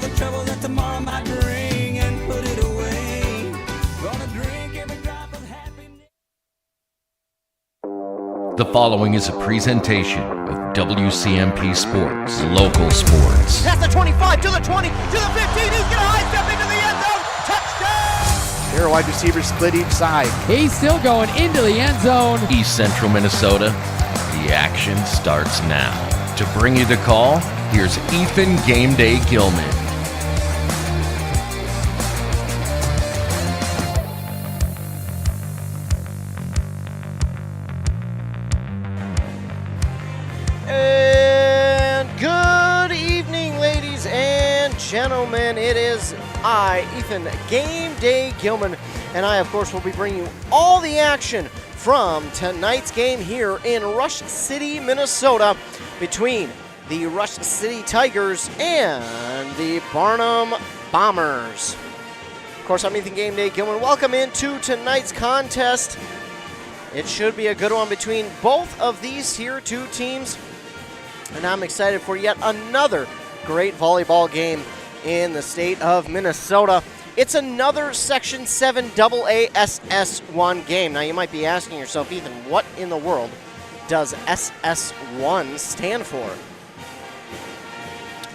the trouble that tomorrow might bring and put it away. Gonna drink every drop of happiness. The following is a presentation of WCMP Sports, local sports. Past the 25, to the 20, to the 15, he's gonna high step into the end zone, touchdown! Here, wide receivers split each side. He's still going into the end zone. East Central Minnesota, the action starts now. To bring you the call, here's Ethan Game Day Gilman. And good evening, ladies and gentlemen. It is I, Ethan Game Day Gilman, and I, of course, will be bringing you all the action from tonight's game here in Rush City, Minnesota, between the Rush City Tigers and the Barnum Bombers. Of course, I'm Ethan Game Day Gilman. Welcome into tonight's contest. It should be a good one between both of these here two teams, and I'm excited for yet another great volleyball game in the state of Minnesota. It's another Section 7 AA SS1 game. Now, you might be asking yourself, Ethan, what in the world does SS1 stand for?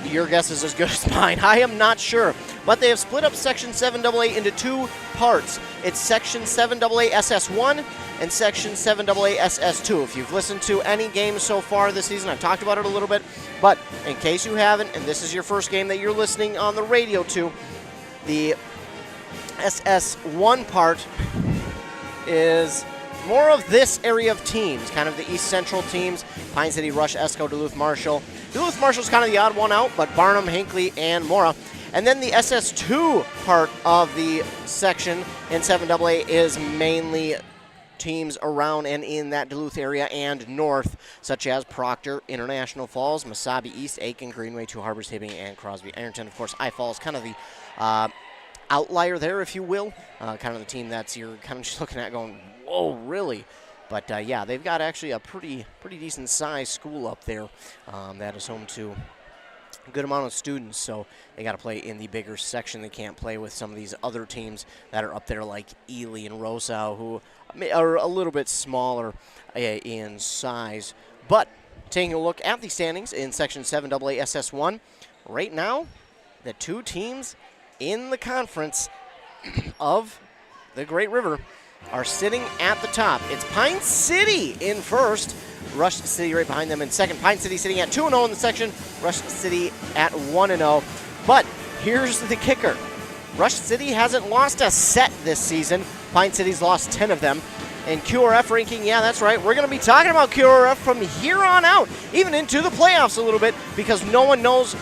Your guess is as good as mine. I am not sure. But they have split up Section 7 AA into two parts. It's Section 7 AA SS1 and Section 7 AA SS2. If you've listened to any games so far this season, I've talked about it a little bit. But in case you haven't, and this is your first game that you're listening on the radio to, the SS1 part is more of this area of teams, kind of the East Central teams, Pine City, Rush, Esco, Duluth, Marshall. Duluth Marshall's kind of the odd one out, but Barnum, Hinckley, and Mora. And then the SS2 part of the section in 7AA is mainly teams around and in that Duluth area and north, such as Proctor, International Falls, Mesabi East, Aiken, Greenway, Two Harbors, Hibbing, and Crosby, Ironton. Of course, I Falls, kind of the outlier there, if you will. Kind of the team that's you're kind of just looking at going, whoa, really? But yeah, they've got actually a pretty decent sized school up there that is home to a good amount of students. So they got to play in the bigger section. They can't play with some of these other teams that are up there like Ely and Rosau, who are a little bit smaller in size. But taking a look at the standings in Section 7 AA SS1, right now, the two teams in the conference of the Great River are sitting at the top. It's Pine City in first, Rush City right behind them in second. Pine City sitting at 2-0 in the section, Rush City at 1-0. But here's the kicker. Rush City hasn't lost a set this season. Pine City's lost 10 of them. And QRF ranking, yeah, that's right. We're going to be talking about QRF from here on out, even into the playoffs a little bit, because no one knows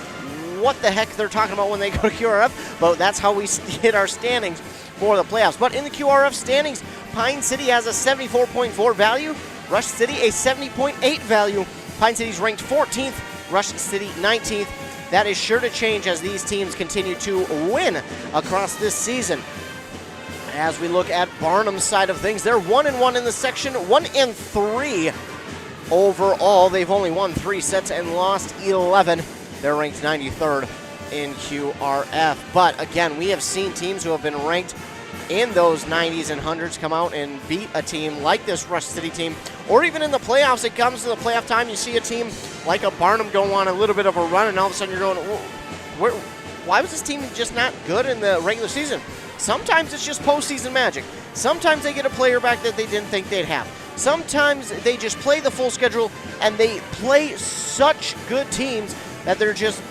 what the heck they're talking about when they go to QRF, but that's how we hit our standings for the playoffs. But in the QRF standings, Pine City has a 74.4 value, Rush City a 70.8 value. Pine City's ranked 14th, Rush City 19th. That is sure to change as these teams continue to win across this season. As we look at Barnum's side of things, they're 1-1 in the section, 1-3 overall. They've only won 3 sets and lost 11. They're ranked 93rd in QRF. But again, we have seen teams who have been ranked in those 90s and 100s come out and beat a team like this Rush City team. Or even in the playoffs, it comes to the playoff time, you see a team like a Barnum go on a little bit of a run, and all of a sudden you're going, why was this team just not good in the regular season? Sometimes it's just postseason magic. Sometimes they get a player back that they didn't think they'd have. Sometimes they just play the full schedule and they play such good teams that they're just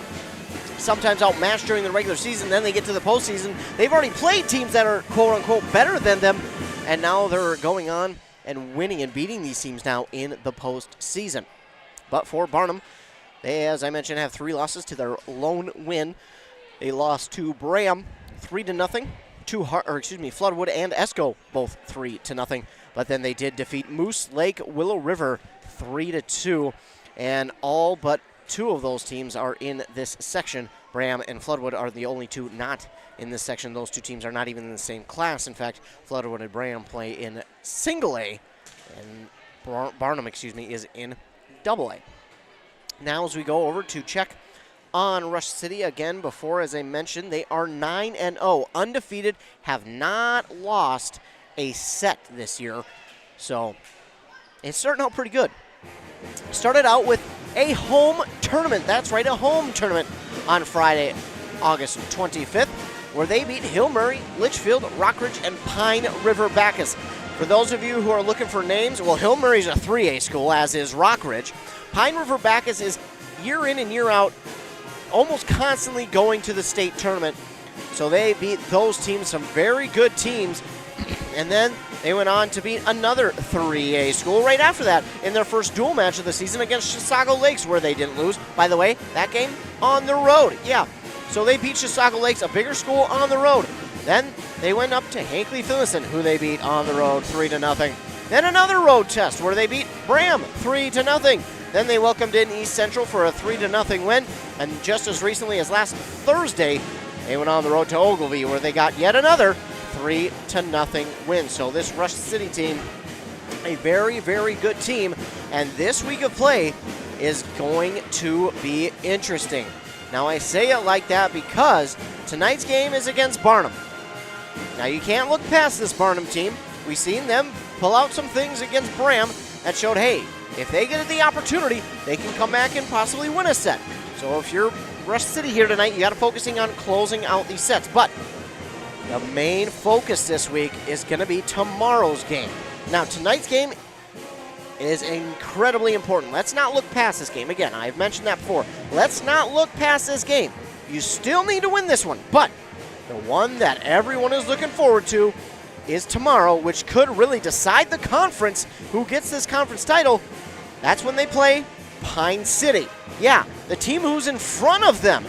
sometimes outmatched during the regular season. Then they get to the postseason. They've already played teams that are quote-unquote better than them, and now they're going on and winning and beating these teams now in the postseason. But for Barnum, they, as I mentioned, have 3 losses to their lone win. They lost to Braham 3-0. Floodwood and Esco both 3-0. But then they did defeat Moose Lake Willow River 3-2, and all but 2 of those teams are in this section. Braham and Floodwood are the only 2 not in this section. Those 2 teams are not even in the same class. In fact, Floodwood and Braham play in single A, and Barnum, is in double A. Now as we go over to check on Rush City. Again, before, as I mentioned, they are 9-0, undefeated, have not lost a set this year. So it's starting out pretty good. Started out with a home tournament. That's right, a home tournament on Friday, August 25th, where they beat Hill Murray, Litchfield, Rockridge, and Pine River Bacchus. For those of you who are looking for names, well, Hill Murray's a 3A school, as is Rockridge. Pine River Bacchus is year in and year out almost constantly going to the state tournament. So they beat those teams, some very good teams. And then they went on to beat another 3A school right after that in their first dual match of the season against Chisago Lakes, where they didn't lose. By the way, that game on the road. Yeah, so they beat Chisago Lakes, a bigger school, on the road. Then they went up to Hinckley-Finlayson, who they beat on the road 3-0. Then another road test where they beat Bram 3-0. Then they welcomed in East Central for a 3-0 win. And just as recently as last Thursday, they went on the road to Ogilvie, where they got yet another 3-0 win. So this Rush City team, a very, very good team. And this week of play is going to be interesting. Now, I say it like that because tonight's game is against Barnum. Now, you can't look past this Barnum team. We've seen them pull out some things against Bram that showed, hey, if they get the opportunity, they can come back and possibly win a set. So if you're Rush City here tonight, you got to focusing on closing out these sets. But the main focus this week is going to be tomorrow's game. Now, tonight's game is incredibly important. Let's not look past this game. Again, I've mentioned that before. Let's not look past this game. You still need to win this one, but the one that everyone is looking forward to is tomorrow, which could really decide the conference, who gets this conference title. That's when they play Pine City. Yeah, the team who's in front of them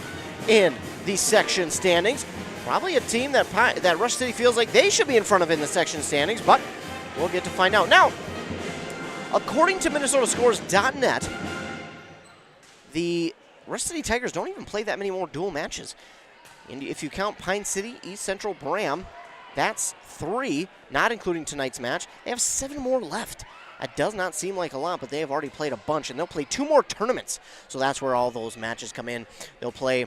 in the section standings. Probably a team that Rush City feels like they should be in front of in the section standings, but we'll get to find out. Now, according to MinnesotaScores.net, the Rush City Tigers don't even play that many more dual matches. And if you count Pine City, East Central, Bram, that's 3, not including tonight's match. They have 7 more left. That does not seem like a lot, but they have already played a bunch, and they'll play 2 more tournaments. So that's where all those matches come in. They'll play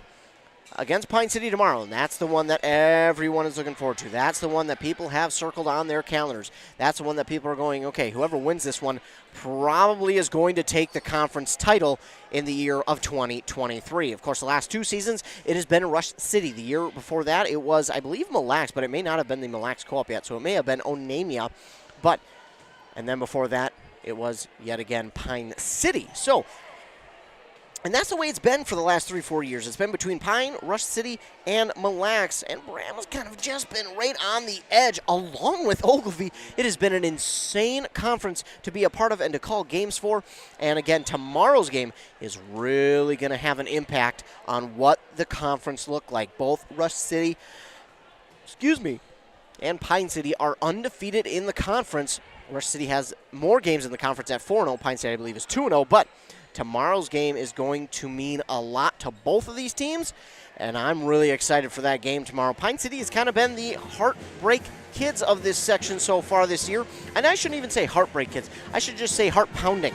against Pine City tomorrow, and that's the one that everyone is looking forward to. That's the one that people have circled on their calendars. That's the one that people are going, okay, whoever wins this one probably is going to take the conference title in the year of 2023. Of course, the last 2 seasons, it has been Rush City. The year before that, it was, I believe, Mille Lacs, but it may not have been the Mille Lacs Co-op yet, so it may have been Onamia. And then before that, it was yet again Pine City. So, and that's the way it's been for the last 3-4 years. It's been between Pine, Rush City, and Mille Lacs, and Bram has kind of just been right on the edge, along with Ogilvie. It has been an insane conference to be a part of and to call games for. And again, tomorrow's game is really going to have an impact on what the conference looked like. Both Rush City, and Pine City are undefeated in the conference. Rush City has more games in the conference at 4-0. Pine City, I believe, is 2-0, but tomorrow's game is going to mean a lot to both of these teams, and I'm really excited for that game tomorrow. Pine City has kind of been the heartbreak kids of this section so far this year, and I shouldn't even say heartbreak kids. I should just say heart pounding.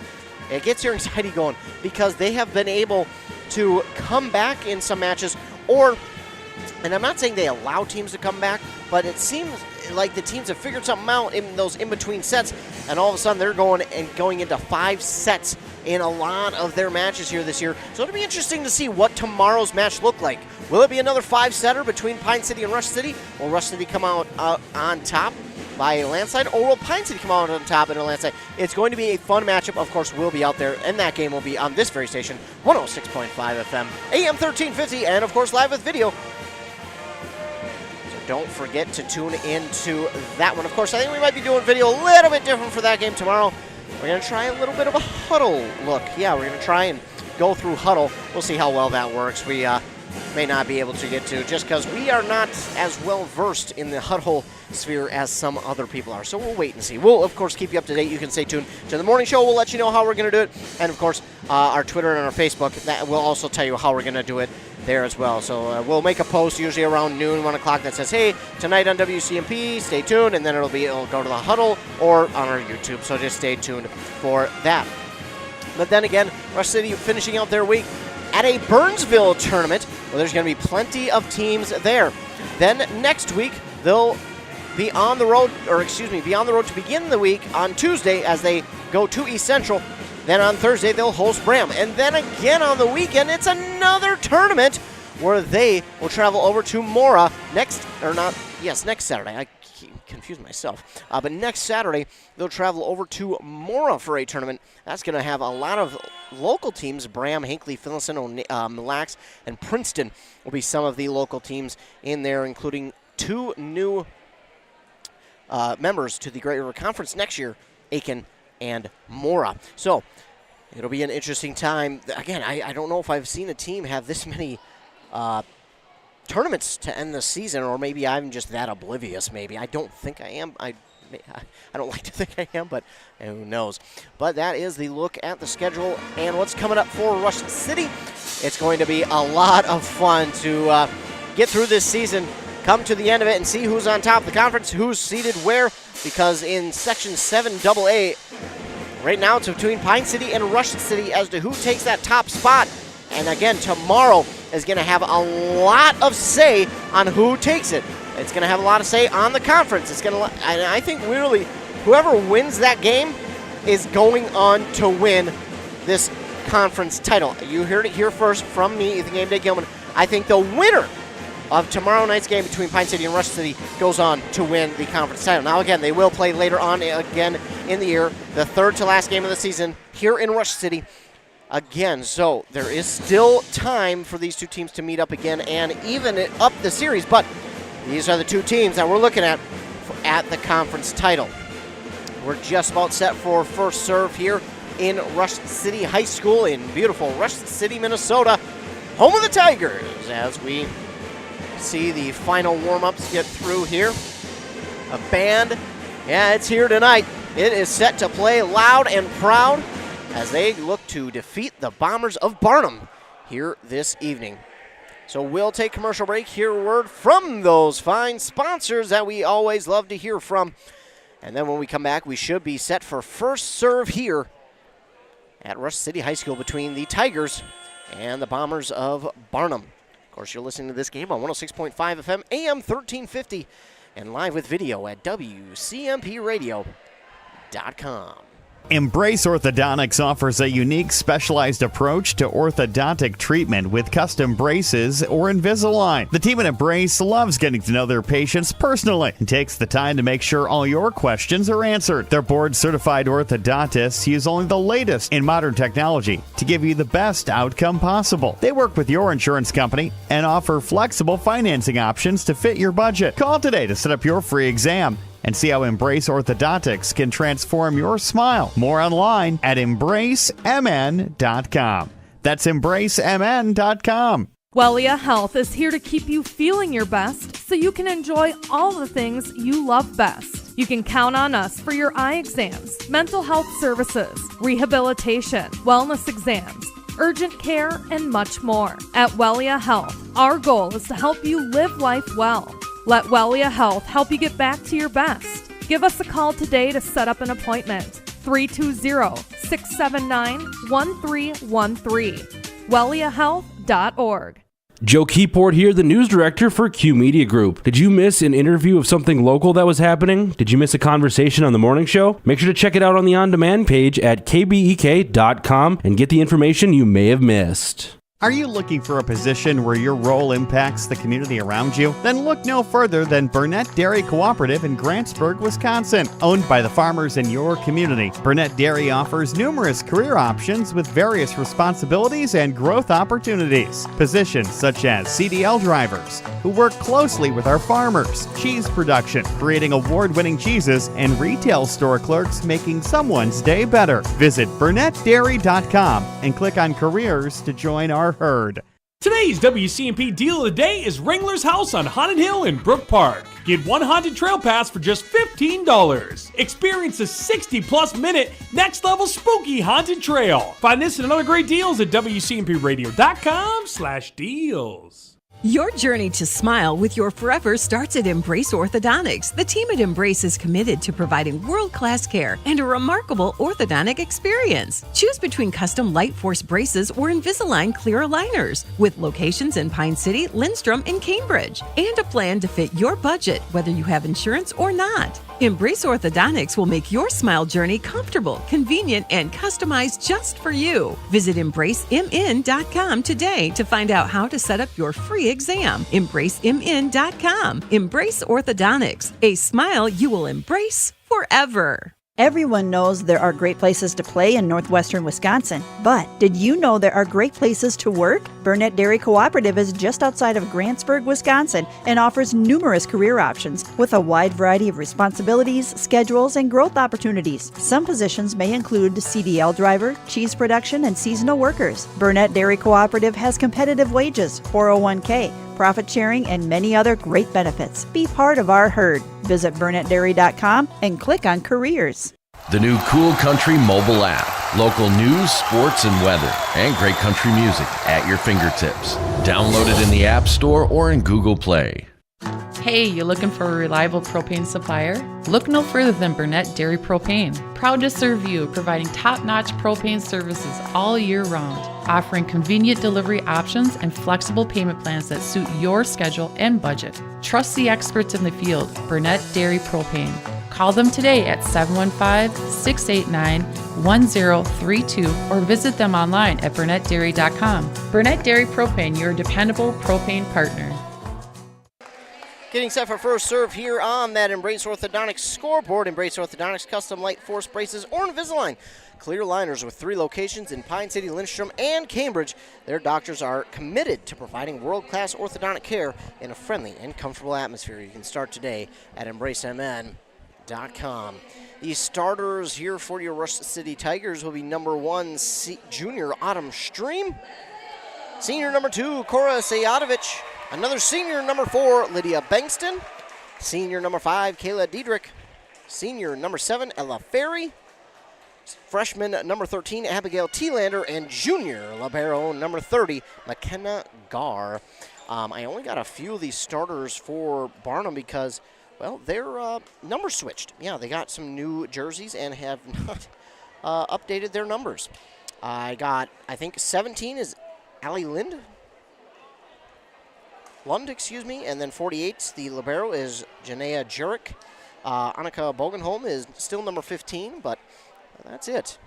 It gets your anxiety going because they have been able to come back in some matches, and I'm not saying they allow teams to come back, but it seems like the teams have figured something out in those in-between sets, and all of a sudden they're going into 5 sets in a lot of their matches here this year. So it'll be interesting to see what tomorrow's match look like. Will it be another 5-setter between Pine City and Rush City? Will Rush City come out on top by a landslide, or will Pine City come out on top in a landslide? It's going to be a fun matchup. Of course, we'll be out there, and that game will be on this very station, 106.5 FM, AM 1350, and of course live with video. Don't forget to tune into that one. Of course, I think we might be doing video a little bit different for that game tomorrow. We're going to try a little bit of a huddle look. Yeah, we're going to try and go through huddle. We'll see how well that works. We may not be able to get to just because we are not as well versed in the huddle sphere as some other people are. So we'll wait and see. We'll, of course, keep you up to date. You can stay tuned to the morning show. We'll let you know how we're going to do it. And, of course, our Twitter and our Facebook, that will also tell you how we're going to do it there as well. So we'll make a post usually around noon, 1 o'clock that says, hey, tonight on WCMP, stay tuned, and then it'll go to the huddle or on our YouTube. So just stay tuned for that. But then again, Rush City finishing out their week at a Burnsville tournament where there's going to be plenty of teams there. Then next week, they'll be on the road to begin the week on Tuesday as they go to East Central. Then on Thursday, they'll host Bram. And then again on the weekend, it's another tournament where they will travel over to Mora next Saturday. I confused myself. But next Saturday, they'll travel over to Mora for a tournament. That's going to have a lot of local teams. Bram, Hinckley, Finlayson, Mille Lacs, and Princeton will be some of the local teams in there, including 2 new members to the Great River Conference next year, Aiken and Mora. So it'll be an interesting time. Again, I don't know if I've seen a team have this many tournaments to end the season, or maybe I'm just that oblivious. Maybe I don't think I am. I don't like to think I am, but who knows. But that is the look at the schedule and what's coming up for Rush City. It's going to be a lot of fun to get through this season, come to the end of it, and see who's on top of the conference, who's seated where, because in Section 7AA, right now it's between Pine City and Rush City as to who takes that top spot. And again, tomorrow is going to have a lot of say on who takes it. It's going to have a lot of say on the conference. And I think really, whoever wins that game is going on to win this conference title. You heard it here first from me, Ethan Game Day Gilman. I think the winner of tomorrow night's game between Pine City and Rush City goes on to win the conference title. Now, again, they will play later on again in the year, the third to last game of the season here in Rush City. Again, so there is still time for these two teams to meet up again and even it up the series, but these are the two teams that we're looking at the conference title. We're just about set for first serve here in Rush City High School in beautiful Rush City, Minnesota, home of the Tigers, as we see the final warm-ups get through here. A band, it's here tonight. It is set to play loud and proud as they look to defeat the Bombers of Barnum here this evening. So we'll take commercial break, hear a word from those fine sponsors that we always love to hear from. And then when we come back, we should be set for first serve here at Rush City High School between the Tigers and the Bombers of Barnum. Of course, you're listening to this game on 106.5 FM, AM 1350, and live with video at WCMPradio.com. Embrace Orthodontics offers a unique specialized approach to orthodontic treatment with custom braces or Invisalign. The team at Embrace loves getting to know their patients personally and takes the time to make sure all your questions are answered. Their board-certified orthodontists use only the latest in modern technology to give you the best outcome possible. They work with your insurance company and offer flexible financing options to fit your budget. Call today to set up your free exam and see how Embrace Orthodontics can transform your smile. More online at embracemn.com. That's embracemn.com. Wellia Health is here to keep you feeling your best so you can enjoy all the things you love best. You can count on us for your eye exams, mental health services, rehabilitation, wellness exams, urgent care, and much more. At Wellia Health, our goal is to help you live life well. Let Wellia Health help you get back to your best. Give us a call today to set up an appointment. 320-679-1313. WelliaHealth.org. Joe Keyport here, the news director for Q Media Group. Did you miss an interview of something local that was happening? Did you miss a conversation on the morning show? Make sure to check it out on the on-demand page at kbek.com and get the information you may have missed. Are you looking for a position where your role impacts the community around you? Then look no further than Burnett Dairy Cooperative in Grantsburg, Wisconsin. Owned by the farmers in your community, Burnett Dairy offers numerous career options with various responsibilities and growth opportunities. Positions such as CDL drivers, who work closely with our farmers, cheese production, creating award-winning cheeses, and retail store clerks making someone's day better. Visit BurnettDairy.com and click on careers to join our herd. Today's WCMP deal of the day is Wrangler's House on Haunted Hill in Brook Park. Get one haunted trail pass for just $15. Experience a 60-plus minute next-level spooky haunted trail. Find this and other great deals at WCMPradio.com/deals. Your journey to smile with your forever starts at Embrace Orthodontics. The team at Embrace is committed to providing world-class care and a remarkable orthodontic experience. Choose between custom Light Force braces or Invisalign clear aligners with locations in Pine City, Lindstrom, and Cambridge, and a plan to fit your budget, whether you have insurance or not. Embrace Orthodontics will make your smile journey comfortable, convenient, and customized just for you. Visit EmbraceMN.com today to find out how to set up your free exam. EmbraceMN.com. Embrace Orthodontics. A smile you will embrace forever. Everyone knows there are great places to play in northwestern Wisconsin, but did you know there are great places to work? Burnett Dairy Cooperative is just outside of Grantsburg, Wisconsin, and offers numerous career options with a wide variety of responsibilities, schedules, and growth opportunities. Some positions may include CDL driver, cheese production, and seasonal workers. Burnett Dairy Cooperative has competitive wages, 401k, profit sharing, and many other great benefits. Be part of our herd. Visit BurnettDairy.com and click on careers. The new Cool Country mobile app. Local news, sports, and weather, and great country music at your fingertips. Download it in the App Store or in Google Play. Hey, you looking for a reliable propane supplier? Look no further than Burnett Dairy Propane. Proud to serve you, providing top-notch propane services all year round, offering convenient delivery options and flexible payment plans that suit your schedule and budget. Trust the experts in the field, Burnett Dairy Propane. Call them today at 715-689-1032 or visit them online at burnettdairy.com. Burnett Dairy Propane, your dependable propane partner. Getting set for first serve here on that Embrace Orthodontics scoreboard. Embrace Orthodontics custom Light Force braces or Invisalign clear liners with 3 locations in Pine City, Lindstrom, and Cambridge. Their doctors are committed to providing world-class orthodontic care in a friendly and comfortable atmosphere. You can start today at EmbraceMN.com. The starters here for your Rush City Tigers will be number 1, junior Autumn Stream. Senior number 2, Cora Sayadovich. Another senior, number 4, Lydia Bankston. Senior number 5, Kayla Diedrich. Senior number 7, Ella Ferry. Freshman number 13, Abigail Thielander. And junior libero number 30, McKenna Garr. I only got a few of these starters for Barnum because, well, they're number switched. Yeah, they got some new jerseys and have not updated their numbers. I think 17 is Allie Lund, and then 48, the libero, is Janaea Jurek. Annika Bogenholm is still number 15, but that's it.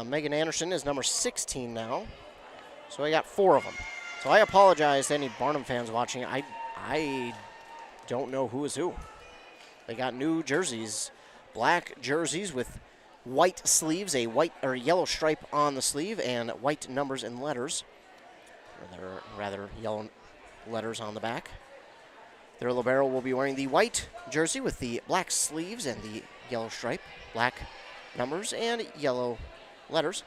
Megan Anderson is number 16 now, so I got 4 of them. So I apologize to any Barnum fans watching. I don't know who is who. They got new jerseys, black jerseys with white sleeves, a white or yellow stripe on the sleeve, and white numbers and letters. Or rather yellow letters on the back. Their libero will be wearing the white jersey with the black sleeves and the yellow stripe, black numbers and yellow letters.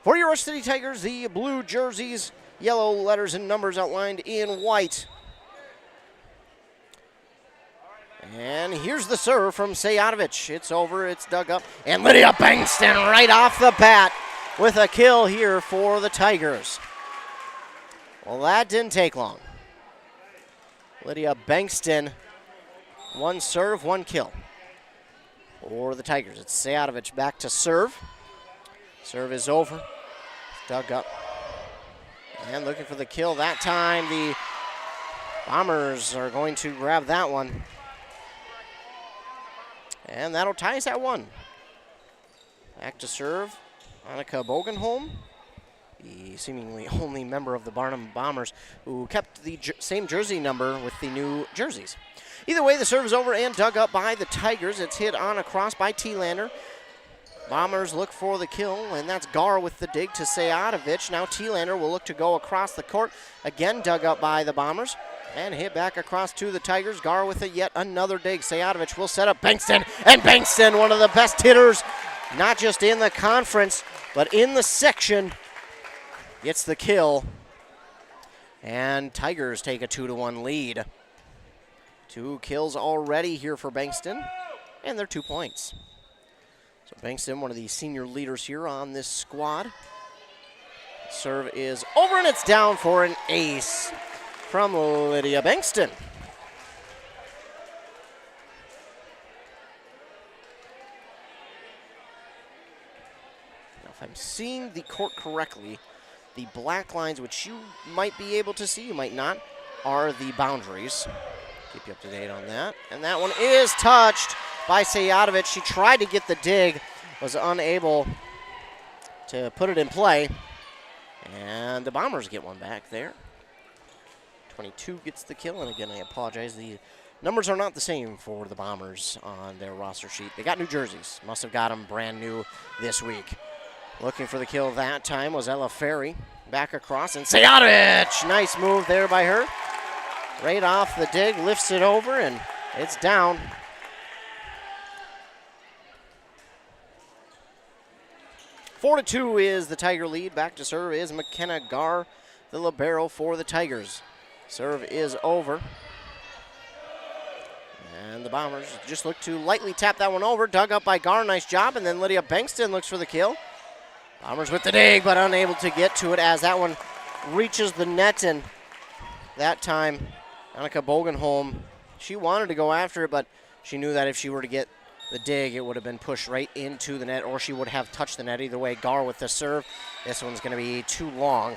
For your Rush City Tigers, the blue jerseys, yellow letters and numbers outlined in white. And here's the serve from Sayadovich. It's over, it's dug up, and Lydia Bankston right off the bat with a kill here for the Tigers. Well, that didn't take long. Lydia Bankston, 1 serve, 1 kill for the Tigers. It's Sayadovich back to serve. Serve is over. Dug up. And looking for the kill. That time the Bombers are going to grab that one. And that'll tie us at 1. Back to serve, Annika Bogenholm, the seemingly only member of the Barnum Bombers who kept the same jersey number with the new jerseys. Either way, the serve is over and dug up by the Tigers. It's hit on across by Thielander. Bombers look for the kill, and that's Garr with the dig to Sayadovich. Now Thielander will look to go across the court. Again dug up by the Bombers. And hit back across to the Tigers. Garr with yet another dig. Sayadovich will set up Bankston. And Bankston, one of the best hitters, not just in the conference, but in the section, gets the kill. And Tigers take a 2-1 lead. 2 kills already here for Bankston. And they're 2 points. So Bankston, one of the senior leaders here on this squad. Serve is over and it's down for an ace. from Lydia Bankston. Now, if I'm seeing the court correctly, the black lines, which you might be able to see, you might not, are the boundaries. Keep you up to date on that. And that one is touched by Sayatovich. She tried to get the dig, was unable to put it in play. And the Bombers get one back there. 22 gets the kill, and again, I apologize. The numbers are not the same for the Bombers on their roster sheet. They got new jerseys. Must have got them brand new this week. Looking for the kill that time was Ella Ferry. Back across, and Sayatovich! Nice move there by her. Right off the dig, lifts it over, and it's down. Four to 2 is the Tiger lead. Back to serve is McKenna Garr, the libero for the Tigers. Serve is over. And the Bombers just look to lightly tap that one over. Dug up by Garr, nice job. And then Lydia Bankston looks for the kill. Bombers with the dig, but unable to get to it as that one reaches the net. And that time, Annika Bogenholm, she wanted to go after it, but she knew that if she were to get the dig, it would have been pushed right into the net, or she would have touched the net. Either way, Garr with the serve. This one's going to be too long.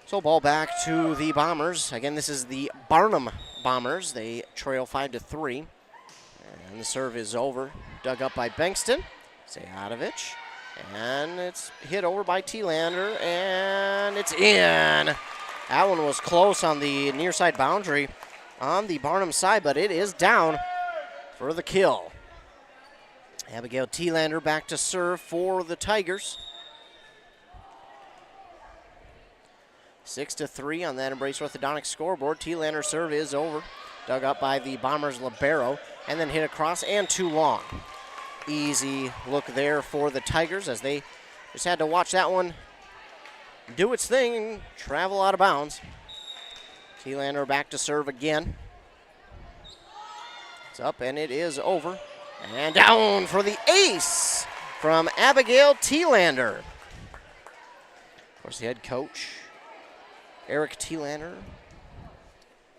So ball back to the Bombers. Again, this is the Barnum Bombers. They trail 5-3. And the serve is over. Dug up by Bankston. Sayatovich. And it's hit over by T-Lander. And it's in. That one was close on the near side boundary on the Barnum side, but it is down for the kill. Abigail T-Lander back to serve for the Tigers. 6-3 on that Embrace Orthodontics scoreboard. T-Lander serve is over. Dug up by the Bombers libero and then hit across and too long. Easy look there for the Tigers as they just had to watch that one do its thing and travel out of bounds. T-Lander back to serve again. It's up and it is over. And down for the ace from Abigail T-Lander. Of course, the head coach, Eric T-Lander.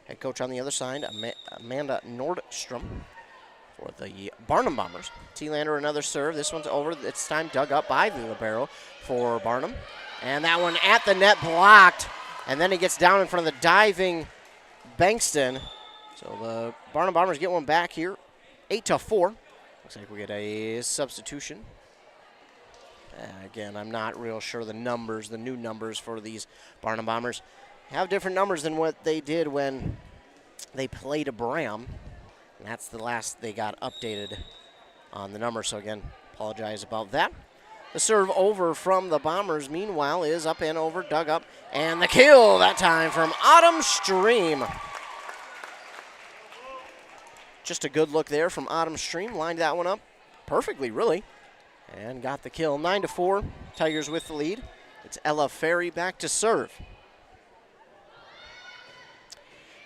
Head coach on the other side, Amanda Nordstrom for the Barnum Bombers. T-Lander another serve. This one's over. It's time dug up by the libero for Barnum. And that one at the net blocked. And then he gets down in front of the diving Bankston. So the Barnum Bombers get one back here. 8-4. Looks like we get a substitution. Again, I'm not real sure the numbers, the new numbers for these Barnum Bombers have different numbers than what they did when they played Bram. And that's the last they got updated on the number. So again, apologize about that. The serve over from the Bombers, meanwhile, is up and over, dug up, and the kill that time from Autumn Stream. Just a good look there from Autumn Stream. Lined that one up perfectly, really, and got the kill. 9-4, Tigers with the lead. It's Ella Ferry back to serve.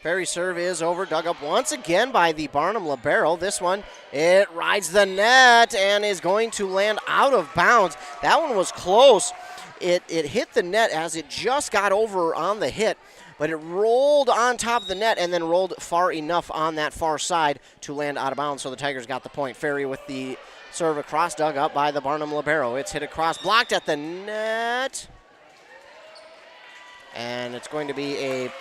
Ferry serve is over, dug up once again by the Barnum libero. This one, it rides the net and is going to land out of bounds. That one was close. It hit the net as it just got over on the hit, but it rolled on top of the net and then rolled far enough on that far side to land out of bounds, so the Tigers got the point. Ferry with the serve across, dug up by the Barnum libero. It's hit across, blocked at the net. And it's going to be a,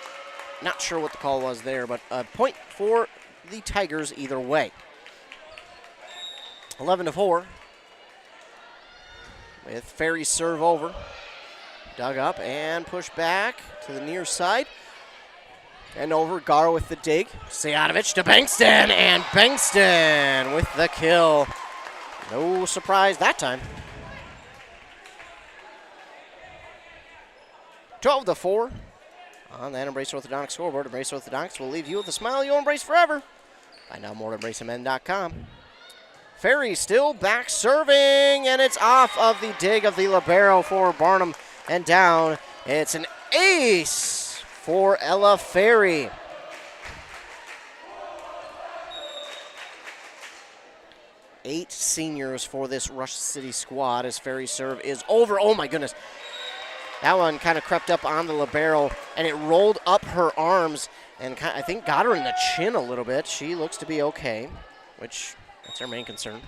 not sure what the call was there, but a point for the Tigers either way. 11-4 with Ferry's serve over. Dug up and pushed back to the near side. And over, Garr with the dig. Sayatovich to Bankston, and Bankston with the kill. No surprise that time. 12-4 on that Embrace Orthodontics scoreboard. Embrace Orthodontics will leave you with a smile you'll embrace forever. Find out more at embracemn.com. Ferry still back serving, and it's off of the dig of the libero for Barnum and down. It's an ace for Ella Ferry. Eight seniors for this Rush City squad as Ferry's serve is over. Oh my goodness. That one kind of crept up on the libero, and it rolled up her arms and I think got her in the chin a little bit. She looks to be okay, which that's our main concern.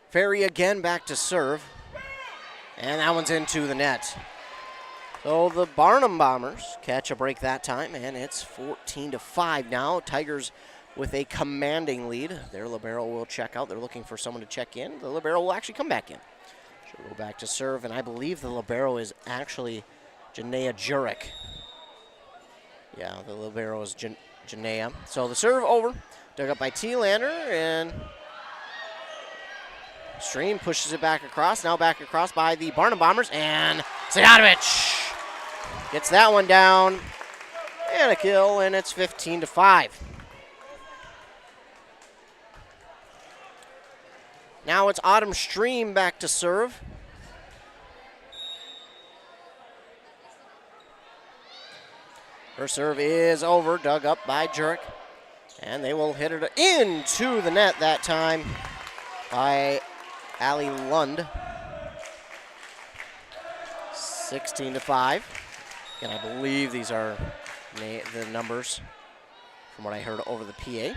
Ferry again back to serve, and that one's into the net. So the Barnum Bombers catch a break that time, and it's 14-5 now. Tigers with a commanding lead. Their libero will check out. They're looking for someone to check in. The libero will actually come back in. She'll go back to serve, and I believe the libero is actually Janaea Jurek. Yeah, the libero is Janaea. So the serve over, dug up by T-Lander, and Stream pushes it back across. Now back across by the Barnum Bombers, and Sejanovic gets that one down, and a kill, and it's 15-5. Now it's Autumn Stream back to serve. Her serve is over, dug up by Jurek. And they will hit it into the net that time by Allie Lund. 16-5. And I believe these are the numbers from what I heard over the PA.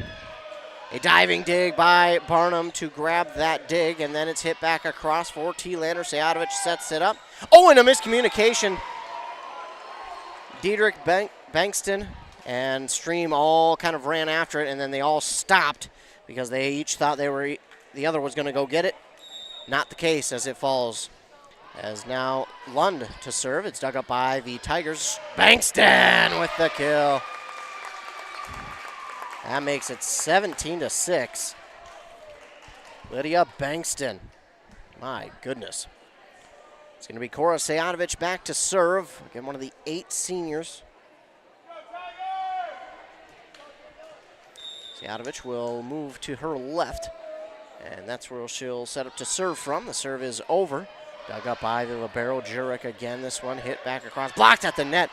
A diving dig by Barnum to grab that dig, and then it's hit back across for T-Lander. Sejanovic sets it up. Oh, and a miscommunication. Diedrich Bankston and Stream all kind of ran after it, and then they all stopped because they each thought the other was going to go get it. Not the case as it falls. As now Lund to serve. It's dug up by the Tigers. Bankston with the kill. That makes it 17-6. Lydia Bankston. My goodness. It's going to be Cora Sejanovic back to serve. Again, one of the 8 seniors. Sejanovic will move to her left, and that's where she'll set up to serve from. The serve is over. Dug up by the libero, Jurek again. This one hit back across, blocked at the net.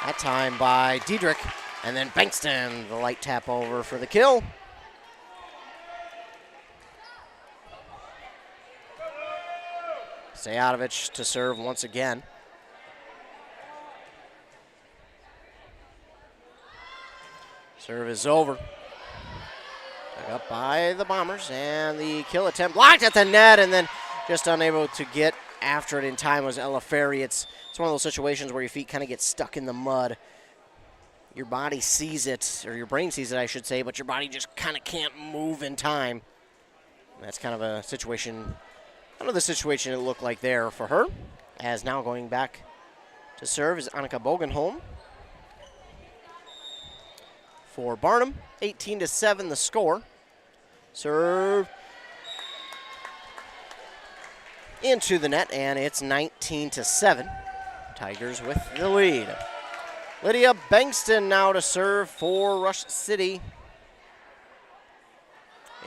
That time by Diedrich, and then Bankston, the light tap over for the kill. Sejanovic to serve once again. Serve is over. Dug up by the Bombers, and the kill attempt blocked at the net, and then just unable to get after it in time was Ella Ferry. It's one of those situations where your feet kind of get stuck in the mud. Your body sees it, or your brain sees it, I should say, but your body just kind of can't move in time. And that's kind of a situation, kind of the situation it looked like there for her. As now going back to serve is Annika Bogenholm. For Barnum, 18-7 the score. Serve into the net, and it's 19-7. Tigers with the lead. Lydia Bankston now to serve for Rush City.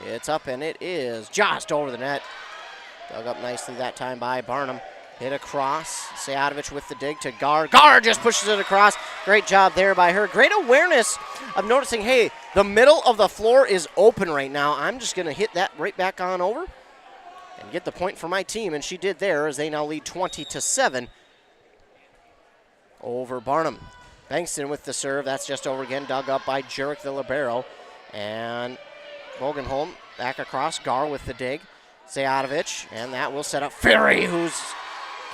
It's up, and it is just over the net. Dug up nicely that time by Barnum. Hit across. Sejanovic with the dig to Gar. Gar just pushes it across. Great job there by her. Great awareness of noticing, hey, the middle of the floor is open right now. I'm just going to hit that right back on over and get the point for my team. And she did there as they now lead 20-7 over Barnum. Bankston with the serve. That's just over again. Dug up by Jurek, the libero. And Bogenholm back across. Gar with the dig. Sejanovic, and that will set up Ferry, whose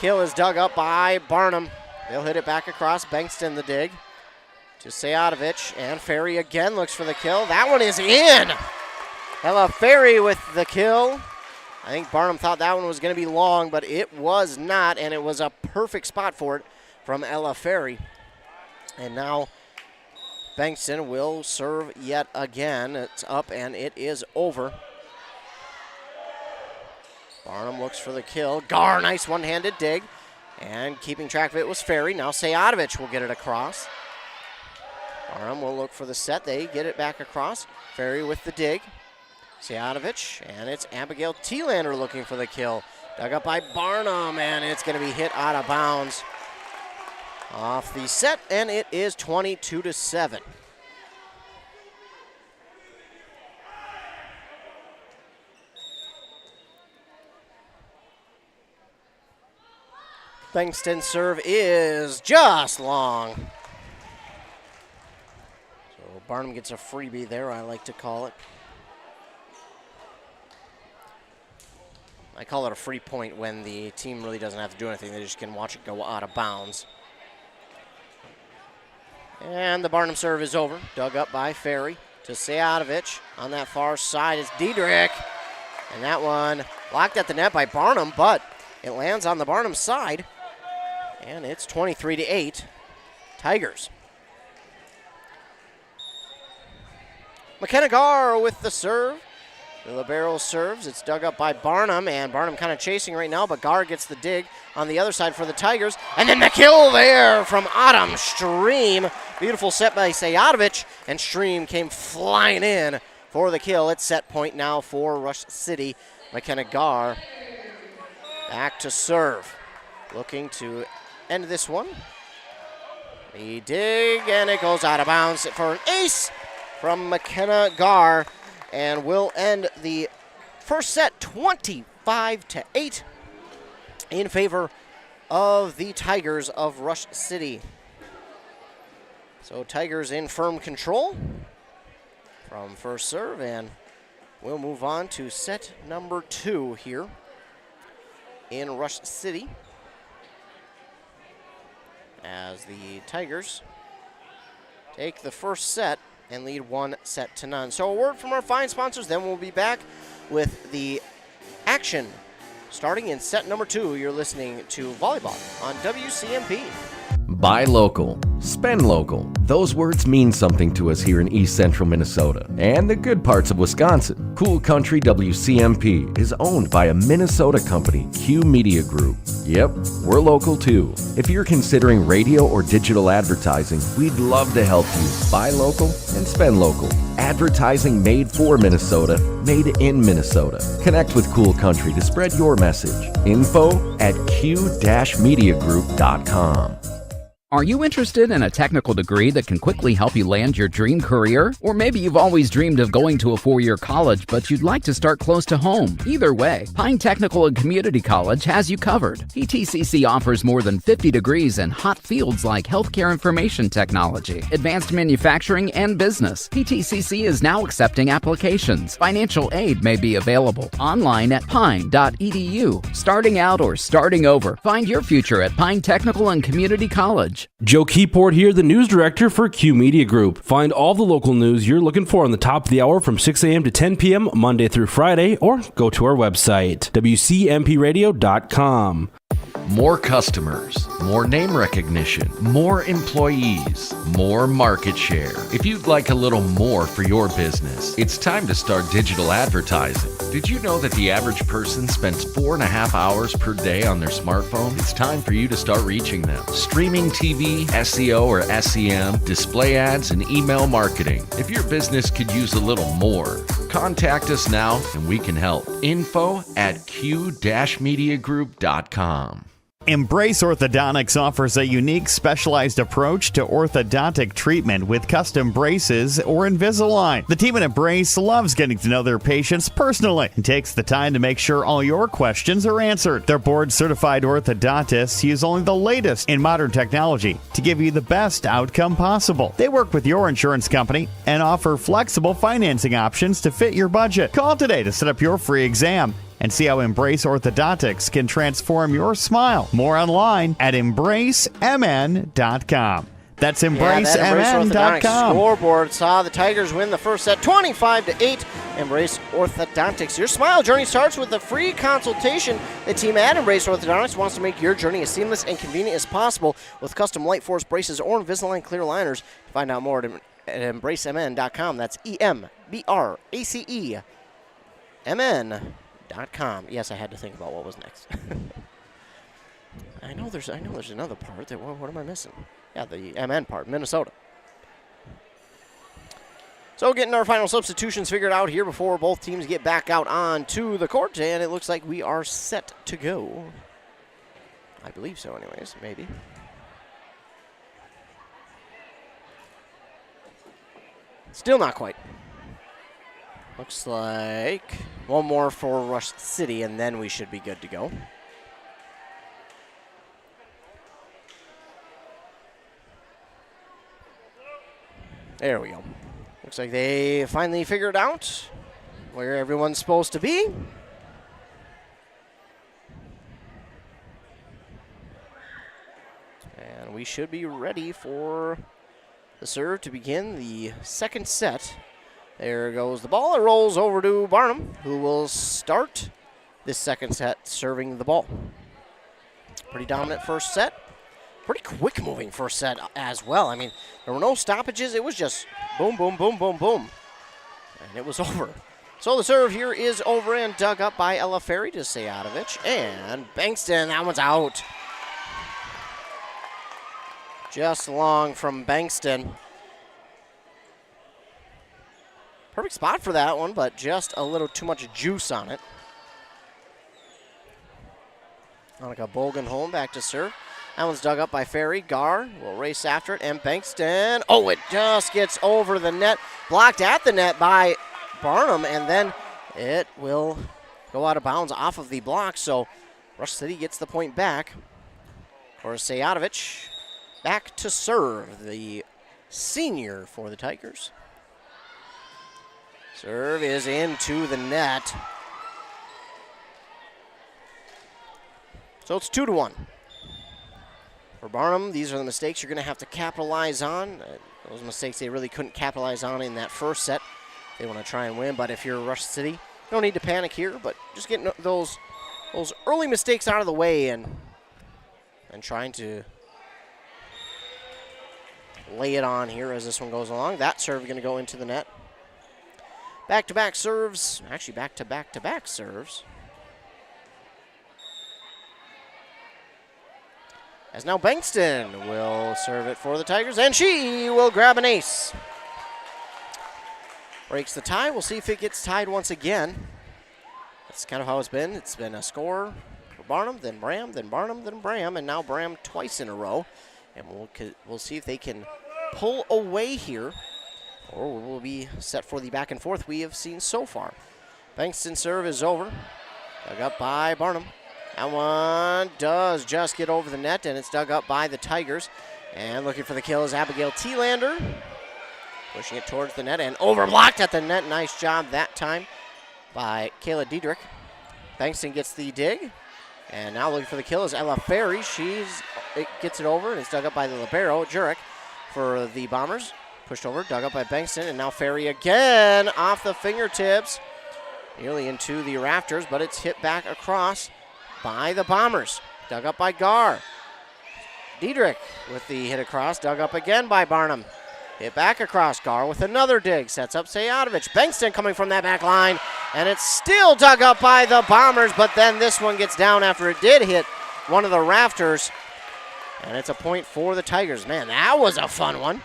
kill is dug up by Barnum. They'll hit it back across. Bankston the dig to Sejanovic, and Ferry again looks for the kill. That one is in. Ella Ferry with the kill. I think Barnum thought that one was going to be long, but it was not, and it was a perfect spot for it from Ella Ferry. And now Bankston will serve yet again. It's up, and it is over. Barnum looks for the kill. Gar, nice one-handed dig. And keeping track of it was Ferry. Now Sejanovic will get it across. Barnum will look for the set. They get it back across. Ferry with the dig. Sejanovic, and it's Abigail T-Lander looking for the kill. Dug up by Barnum, and it's going to be hit out of bounds off the set, and it is 22-7. Bengtson's serve is just long. So Barnum gets a freebie there, I like to call it. I call it a free point when the team really doesn't have to do anything. They just can watch it go out of bounds. And the Barnum serve is over. Dug up by Ferry to Sayadovich. On that far side is Diedrich. And that one blocked at the net by Barnum, but it lands on the Barnum side. And it's 23-8, Tigers. McKenna Garr with the serve. The libero serves. It's dug up by Barnum, and Barnum kind of chasing right now, but Garr gets the dig on the other side for the Tigers. And then the kill there from Autumn Stream. Beautiful set by Sayadovich, and Stream came flying in for the kill. It's set point now for Rush City. McKenna Garr back to serve. Looking to end this one. The dig, and it goes out of bounds for an ace from McKenna Garr. And we'll end the first set 25-8 in favor of the Tigers of Rush City. So Tigers in firm control from first serve, and we'll move on to set number 2 here in Rush City, as the Tigers take the first set and lead 1-0. So a word from our fine sponsors, then we'll be back with the action starting in set number 2. You're listening to Volleyball on WCMP. Buy local, spend local. Those words mean something to us here in East Central Minnesota and the good parts of Wisconsin. Cool Country WCMP is owned by a Minnesota company, Q Media Group. Yep, we're local too. If you're considering radio or digital advertising, we'd love to help you buy local and spend local. Advertising made for Minnesota, made in Minnesota. Connect with Cool Country to spread your message. info@q-mediagroup.com. Are you interested in a technical degree that can quickly help you land your dream career? Or maybe you've always dreamed of going to a 4-year college, but you'd like to start close to home. Either way, Pine Technical and Community College has you covered. PTCC offers more than 50 degrees in hot fields like healthcare information technology, advanced manufacturing, and business. PTCC is now accepting applications. Financial aid may be available online at pine.edu. Starting out or starting over, find your future at Pine Technical and Community College. Joe Keyport here, the news director for Q Media Group. Find all the local news you're looking for on the top of the hour from 6 a.m. to 10 p.m. Monday through Friday, or go to our website, wcmpradio.com. More customers, more name recognition, more employees, more market share. If you'd like a little more for your business, it's time to start digital advertising. Did you know that the average person spends 4.5 hours per day on their smartphone? It's time for you to start reaching them. Streaming TV, SEO or SEM, display ads, and email marketing. If your business could use a little more, contact us now and we can help. info@q-mediagroup.com. Embrace Orthodontics offers a unique specialized approach to orthodontic treatment with custom braces or Invisalign. The team at Embrace loves getting to know their patients personally and takes the time to make sure all your questions are answered. Their board-certified orthodontists use only the latest in modern technology to give you the best outcome possible. They work with your insurance company and offer flexible financing options to fit your budget. Call today to set up your free exam and see how Embrace Orthodontics can transform your smile. More online at embracemn.com. That's embracemn.com. Scoreboard saw the Tigers win the first set 25-8. Embrace Orthodontics. Your smile journey starts with a free consultation. The team at Embrace Orthodontics wants to make your journey as seamless and convenient as possible with custom Light Force braces or Invisalign clear liners. Find out more at embracemn.com. That's EMBRACEMN.com. Yes, I had to think about what was next. I know there's another part. What am I missing? Yeah, the MN part, Minnesota. So getting our final substitutions figured out here before both teams get back out onto the court, and it looks like we are set to go. I believe so anyways, maybe. Still not quite. Looks like one more for Rush City, and then we should be good to go. There we go. Looks like they finally figured out where everyone's supposed to be. And we should be ready for the serve to begin the second set. There goes the ball. It rolls over to Barnum, who will start this second set serving the ball. Pretty dominant first set. Pretty quick moving first set as well. I mean, there were no stoppages. It was just boom, boom, boom, boom, boom. And it was over. So the serve here is over and dug up by Ella Ferry to Sajatovic. And Bankston, that one's out. Just long from Bankston. Perfect spot for that one, but just a little too much juice on it. Annika Bogenholm back to serve. That one's dug up by Ferry. Gar will race after it, and Bankston. Oh, it just gets over the net. Blocked at the net by Barnum, and then it will go out of bounds off of the block. So Rush City gets the point back. For Sajatovic back to serve, the senior for the Tigers. Serve is into the net. So it's 2-1. For Barnum, these are the mistakes you're going to have to capitalize on. Those mistakes they really couldn't capitalize on in that first set. They want to try and win, but if you're Rush City, you don't need to panic here, but just getting those early mistakes out of the way and trying to lay it on here as this one goes along. That serve going to go into the net. Back-to-back serves. Actually, back-to-back-to-back serves. As now Bankston will serve it for the Tigers, and she will grab an ace. Breaks the tie. We'll see if it gets tied once again. That's kind of how it's been. It's been a score for Barnum, then Bram, then Barnum, then Bram, and now Bram twice in a row. And we'll see if they can pull away here, or we'll be set for the back and forth we have seen so far. Bankston's serve is over. Dug up by Barnum. That one does just get over the net, and it's dug up by the Tigers. And looking for the kill is Abigail Thielander. Pushing it towards the net and overblocked at the net. Nice job that time by Kayla Diedrich. Bankston gets the dig. And now looking for the kill is Ella Ferry. It gets it over, and it's dug up by the libero, Jurek, for the Bombers. Pushed over, dug up by Bankston, and now Ferry again off the fingertips. Nearly into the rafters, but it's hit back across by the Bombers. Dug up by Gar. Diedrich with the hit across, dug up again by Barnum. Hit back across. Gar with another dig. Sets up Sajatovic. Bankston coming from that back line. And it's still dug up by the Bombers, but then this one gets down after it did hit one of the rafters. And it's a point for the Tigers. Man, that was a fun one.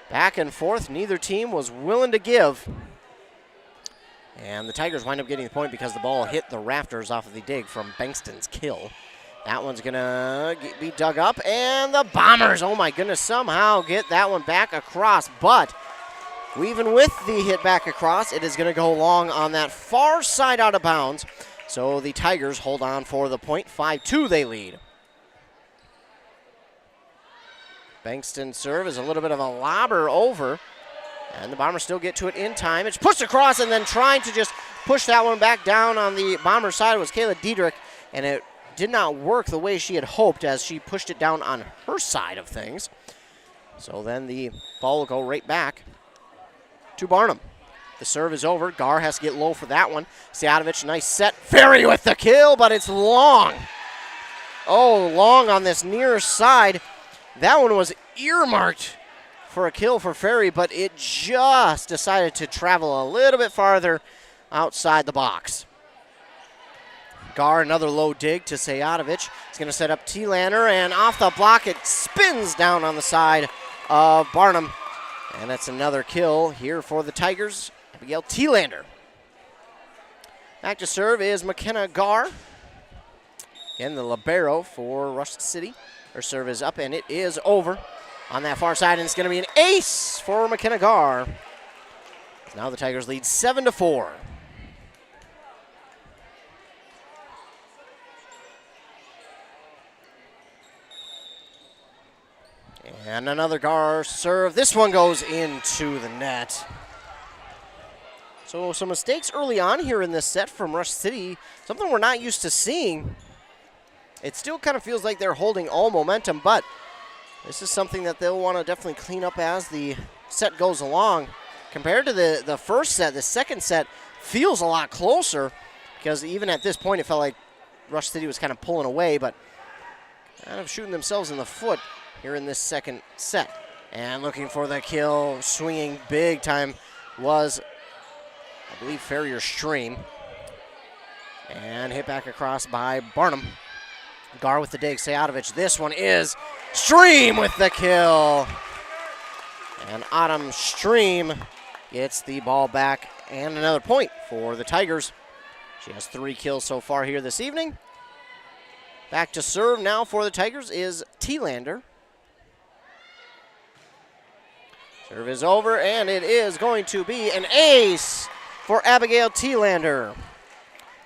Back and forth. Neither team was willing to give. And the Tigers wind up getting the point because the ball hit the rafters off of the dig from Bankston's kill. That one's going to be dug up, and the Bombers, oh my goodness, somehow get that one back across. But even with the hit back across, it is going to go long on that far side out of bounds. So the Tigers hold on for the point. 5-2 they lead. Bankston's serve is a little bit of a lobber over. And the Bombers still get to it in time. It's pushed across, and then trying to just push that one back down on the Bomber side was Kayla Diedrich, and it did not work the way she had hoped as she pushed it down on her side of things. So then the ball will go right back to Barnum. The serve is over. Gar has to get low for that one. Sajatovic, nice set. Ferry with the kill, but it's long. Oh, long on this near side. That one was earmarked for a kill for Ferry, but it just decided to travel a little bit farther outside the box. Gar, another low dig to Sajatovic. He's going to set up Thielander, and off the block, it spins down on the side of Barnum. And that's another kill here for the Tigers. Abigail Thielander. Back to serve is McKenna Gar. Again, the libero for Rush City. Her serve is up, and it is over on that far side, and it's going to be an ace for McKenna Gar. Now the Tigers lead 7-4. And another Gar serve. This one goes into the net. So some mistakes early on here in this set from Rush City, something we're not used to seeing. It still kind of feels like they're holding all momentum, but this is something that they'll want to definitely clean up as the set goes along. Compared to the first set, the second set feels a lot closer because even at this point it felt like Rush City was kind of pulling away, but kind of shooting themselves in the foot here in this second set. And looking for the kill, swinging big time was, I believe, Farrier Stream. And hit back across by Barnum. Gar with the dig, Sayadovich. This one is Stream with the kill. And Autumn Stream gets the ball back and another point for the Tigers. She has 3 kills so far here this evening. Back to serve now for the Tigers is T-Lander. Serve is over, and it is going to be an ace for Abigail T-Lander.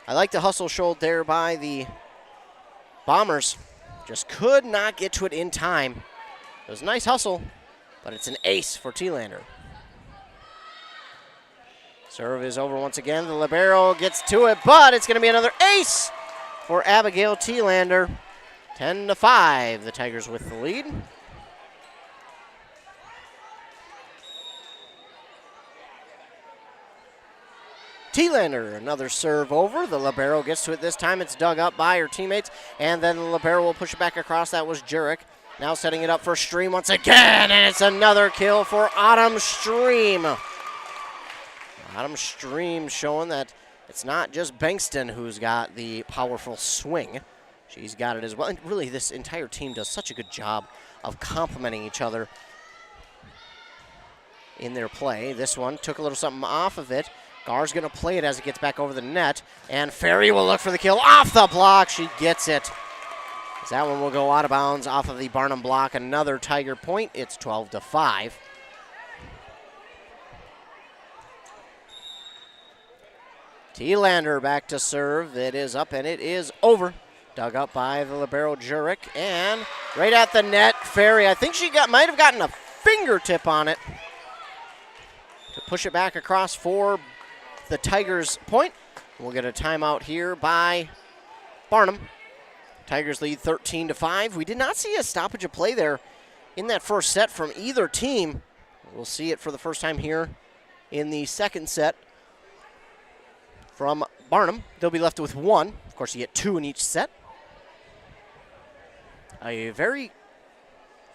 I like the hustle showed there by the Bombers. Just could not get to it in time. It was a nice hustle, but it's an ace for T-Lander. Serve is over once again. The libero gets to it, but it's going to be another ace for Abigail T-Lander. 10-5, the Tigers with the lead. T-Lander, another serve over. The libero gets to it this time. It's dug up by her teammates, and then the libero will push it back across. That was Jurek. Now setting it up for Stream once again, and it's another kill for Autumn Stream. Autumn Stream showing that it's not just Bankston who's got the powerful swing. She's got it as well. And really, this entire team does such a good job of complementing each other in their play. This one took a little something off of it. Gar's going to play it as it gets back over the net. And Ferry will look for the kill off the block. She gets it. As that one will go out of bounds off of the Barnum block. Another Tiger point. It's 12-5. T-Lander back to serve. It is up and it is over. Dug up by the libero Jurek. And right at the net, Ferry. I think she might have gotten a fingertip on it to push it back across for the Tigers' point. We'll get a timeout here by Barnum. Tigers lead 13-5. We did not see a stoppage of play there in that first set from either team. We'll see it for the first time here in the second set from Barnum. They'll be left with 1. Of course, you get 2 in each set. A very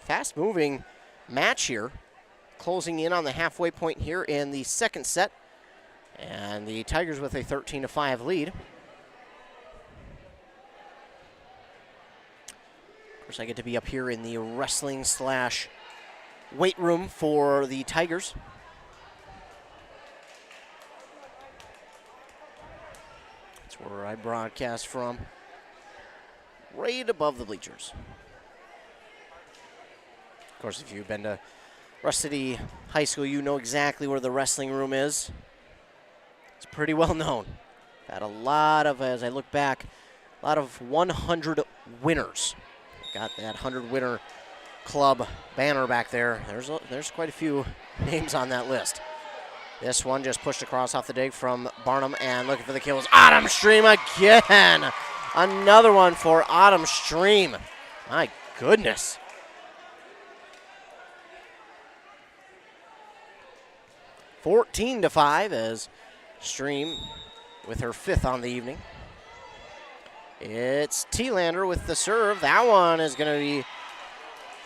fast-moving match here, closing in on the halfway point here in the second set. And the Tigers with a 13-5 lead. Of course, I get to be up here in the wrestling / weight room for the Tigers. That's where I broadcast from, right above the bleachers. Of course, if you've been to Rush City High School, you know exactly where the wrestling room is. It's pretty well known. Had a lot of, as I look back, a lot of 100 winners. Got that 100 winner club banner back there. There's quite a few names on that list. This one just pushed across off the dig from Barnum, and looking for the kills. Autumn Stream again. Another one for Autumn Stream. My goodness. (14-5) as Stream with her 5th on the evening. It's T-Lander with the serve. That one is going to be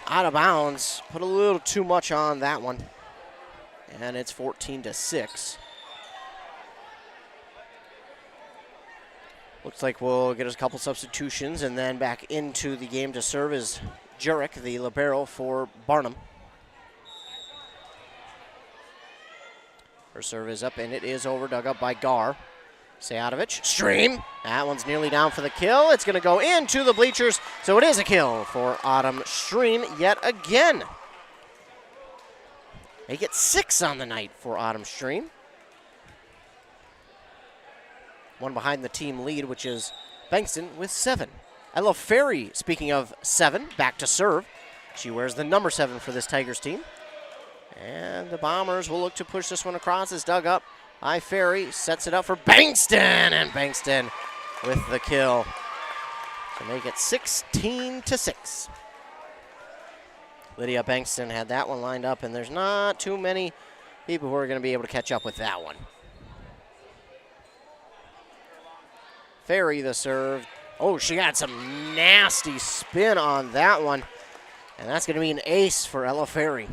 out of bounds. Put a little too much on that one. And it's 14-6. Looks like we'll get a couple substitutions, and then back into the game to serve is Jurek, the libero for Barnum. Her serve is up, and it is over, dug up by Gar. Sayadovich, Stream. That one's nearly down for the kill. It's going to go into the bleachers, so it is a kill for Autumn Stream yet again. They get 6 on the night for Autumn Stream. One behind the team lead, which is Bankston with 7. I love Ferry, speaking of 7, back to serve. She wears the number 7 for this Tigers team. And the Bombers will look to push this one across. It's dug up by Ferry. Sets it up for Bankston. And Bankston with the kill to make it 16-6. Lydia Bankston had that one lined up, and there's not too many people who are going to be able to catch up with that one. Ferry the serve. Oh, she got some nasty spin on that one. And that's going to be an ace for Ella Ferry.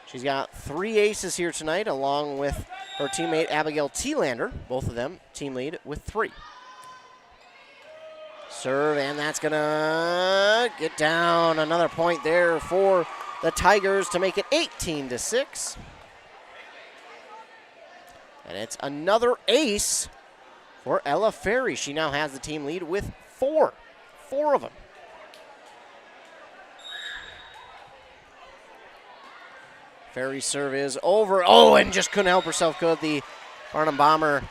She's got 3 aces here tonight, along with her teammate Abigail Thielander. Both of them team lead with 3. Serve, and that's going to get down. Another point there for the Tigers to make it 18-6. And it's another ace for Ella Ferry. She now has the team lead with 4. 4 of them. Ferry's serve is over. Oh, and just couldn't help herself good. The Barnum Bomber,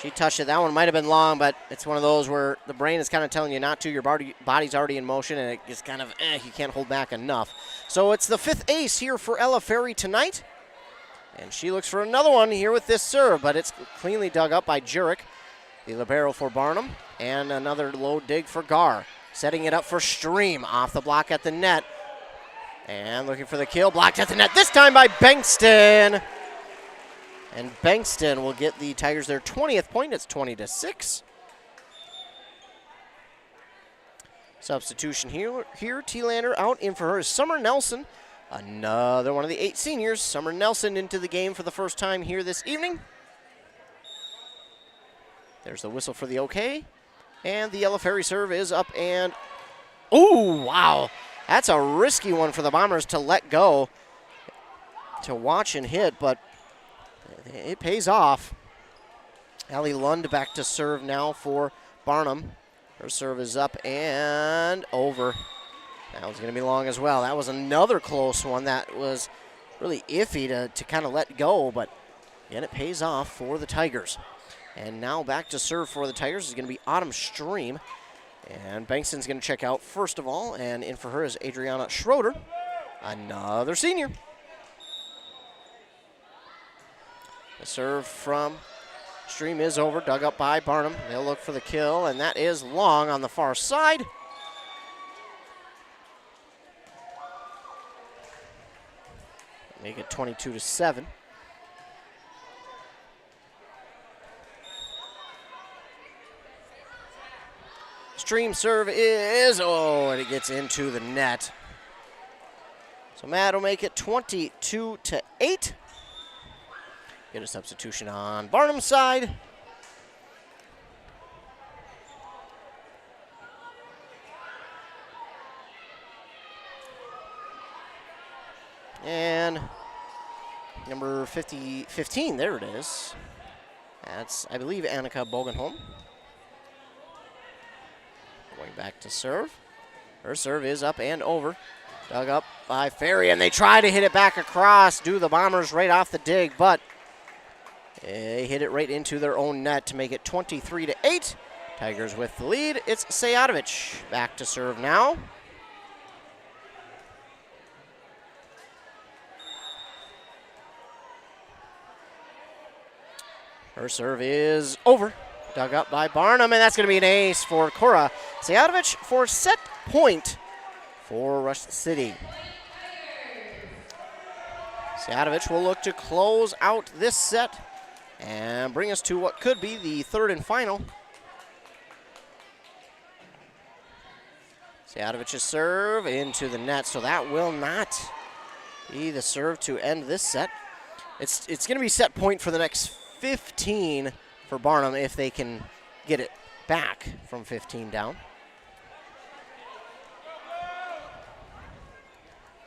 she touched it. That one might have been long, but it's one of those where the brain is kind of telling you not to. Your body's already in motion, and it just kind of, you can't hold back enough. So it's the 5th ace here for Ella Ferry tonight. And she looks for another one here with this serve, but it's cleanly dug up by Jurek, the libero for Barnum, and another low dig for Gar. Setting it up for Stream off the block at the net. And looking for the kill, blocked at the net, this time by Bankston. And Bankston will get the Tigers their 20th point. It's 20-6. Substitution here. Thielander out. In for her is Summer Nelson. Another one of the 8 seniors. Summer Nelson into the game for the first time here this evening. There's the whistle for the OK. And the Ella Ferry serve is up and... Oh, wow. That's a risky one for the Bombers to let go, to watch and hit, but it pays off. Allie Lund back to serve now for Barnum. Her serve is up and over. That was going to be long as well. That was another close one that was really iffy to kind of let go, but again, it pays off for the Tigers. And now back to serve for the Tigers is going to be Autumn Stream. And Bankston's going to check out first of all, and in for her is Adriana Schroeder, another senior. The serve from Stream is over, dug up by Barnum. They'll look for the kill, and that is long on the far side. Make it 22-7. Stream serve is, and it gets into the net. So Matt will make it 22-8. Get a substitution on Barnum's side. And number 15, there it is. That's, I believe, Annika Bogenholm. Going back to serve. Her serve is up and over. Dug up by Ferry, and they try to hit it back across. Do the Bombers right off the dig, but they hit it right into their own net to make it 23-8. Tigers with the lead. It's Sajadovic back to serve now. Her serve is over. Dug up by Barnum, and that's going to be an ace for Cora Sajadovic for set point for Rush City. Sajadovic will look to close out this set and bring us to what could be the third and final. Sajadovic's serve into the net, so that will not be the serve to end this set. It's going to be set point for the next 15 for Barnum if they can get it back from 15 down.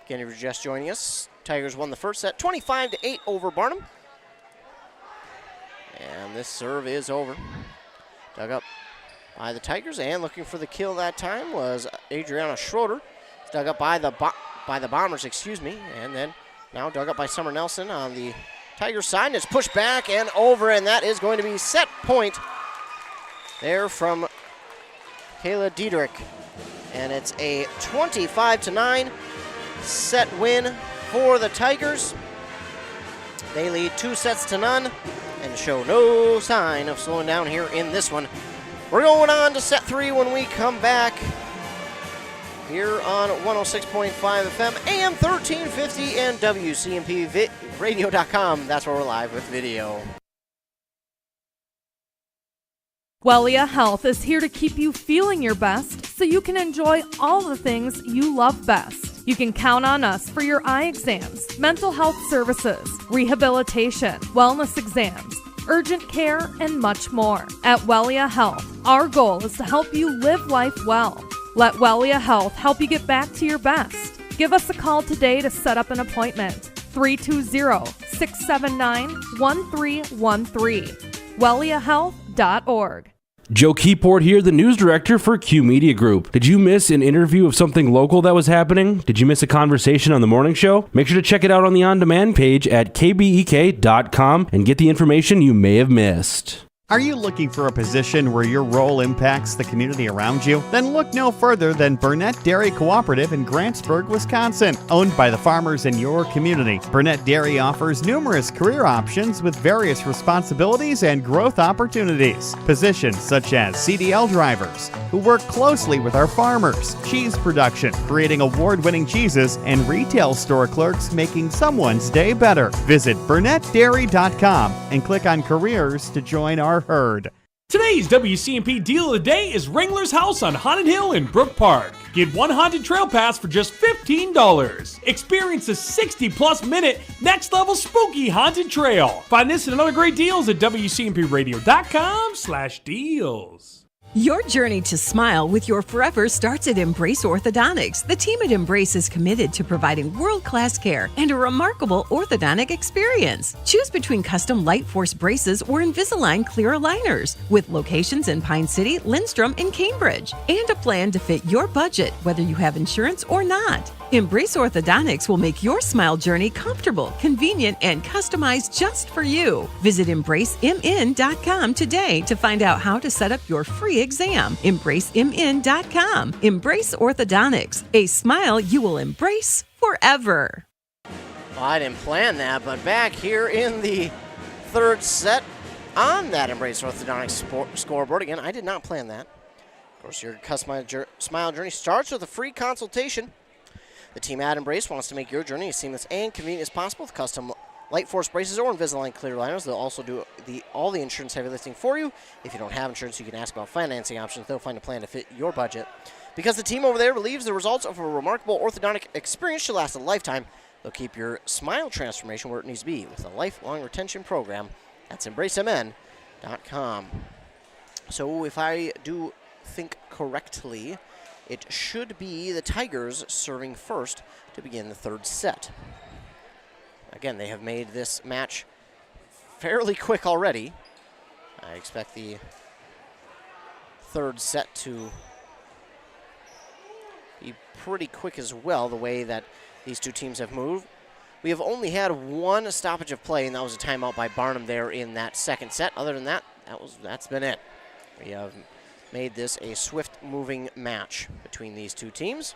Again, if you're just joining us, Tigers won the first set 25-8 over Barnum. And this serve is over. Dug up by the Tigers, and looking for the kill that time was Adriana Schroeder. It's dug up by the Bombers, and then now dug up by Summer Nelson on the Tigers side, and it's pushed back and over, and that is going to be set point there from Kayla Diedrich. And it's a 25-9 set win for the Tigers. They lead 2-0 and show no sign of slowing down here in this one. We're going on to set 3 when we come back here on 106.5 FM, AM 1350, and WCMPradio.com. That's where we're live with video. Wellia Health is here to keep you feeling your best so you can enjoy all the things you love best. You can count on us for your eye exams, mental health services, rehabilitation, wellness exams, urgent care, and much more. At Wellia Health, our goal is to help you live life well. Let Wellia Health help you get back to your best. Give us a call today to set up an appointment. 320-679-1313. WelliaHealth.org. Joe Keyport here, the news director for Q Media Group. Did you miss an interview of something local that was happening? Did you miss a conversation on the morning show? Make sure to check it out on the on-demand page at kbek.com and get the information you may have missed. Are you looking for a position where your role impacts the community around you? Then look no further than Burnett Dairy Cooperative in Grantsburg, Wisconsin. Owned by the farmers in your community, Burnett Dairy offers numerous career options with various responsibilities and growth opportunities. Positions such as CDL drivers, who work closely with our farmers, cheese production, creating award-winning cheeses, and retail store clerks making someone's day better. Visit BurnettDairy.com and click on Careers to join our herd. Today's WCMP deal of the day is Wrangler's House on Haunted Hill in Brook Park. Get one haunted trail pass for just $15. Experience a 60-plus minute next-level spooky haunted trail. Find this and other great deals at WCMPradio.com/deals. Your journey to smile with your forever starts at Embrace Orthodontics. The team at Embrace is committed to providing world-class care and a remarkable orthodontic experience. Choose between custom Light Force braces or Invisalign clear aligners, with locations in Pine City, Lindstrom, and Cambridge, and a plan to fit your budget, whether you have insurance or not. Embrace Orthodontics will make your smile journey comfortable, convenient, and customized just for you. Visit EmbraceMN.com today to find out how to set up your free exam. EmbraceMN.com. Embrace Orthodontics, a smile you will embrace forever. Well, I didn't plan that, but back here in the third set on that Embrace Orthodontics scoreboard. Again, I did not plan that. Of course, your customized smile journey starts with a free consultation. The team at Embrace wants to make your journey as seamless and convenient as possible with custom Light Force braces or Invisalign clear aligners. They'll also do all the insurance heavy lifting for you. If you don't have insurance, you can ask about financing options. They'll find a plan to fit your budget. Because the team over there believes the results of a remarkable orthodontic experience should last a lifetime, they'll keep your smile transformation where it needs to be with a lifelong retention program. That's EmbraceMN.com. So if I do think correctly, it should be the Tigers serving first to begin the third set. Again, they have made this match fairly quick already. I expect the third set to be pretty quick as well, the way that these two teams have moved. We have only had one stoppage of play, and that was a timeout by Barnum there in that second set. Other than that, that's been it. We have made this a swift-moving match between these two teams.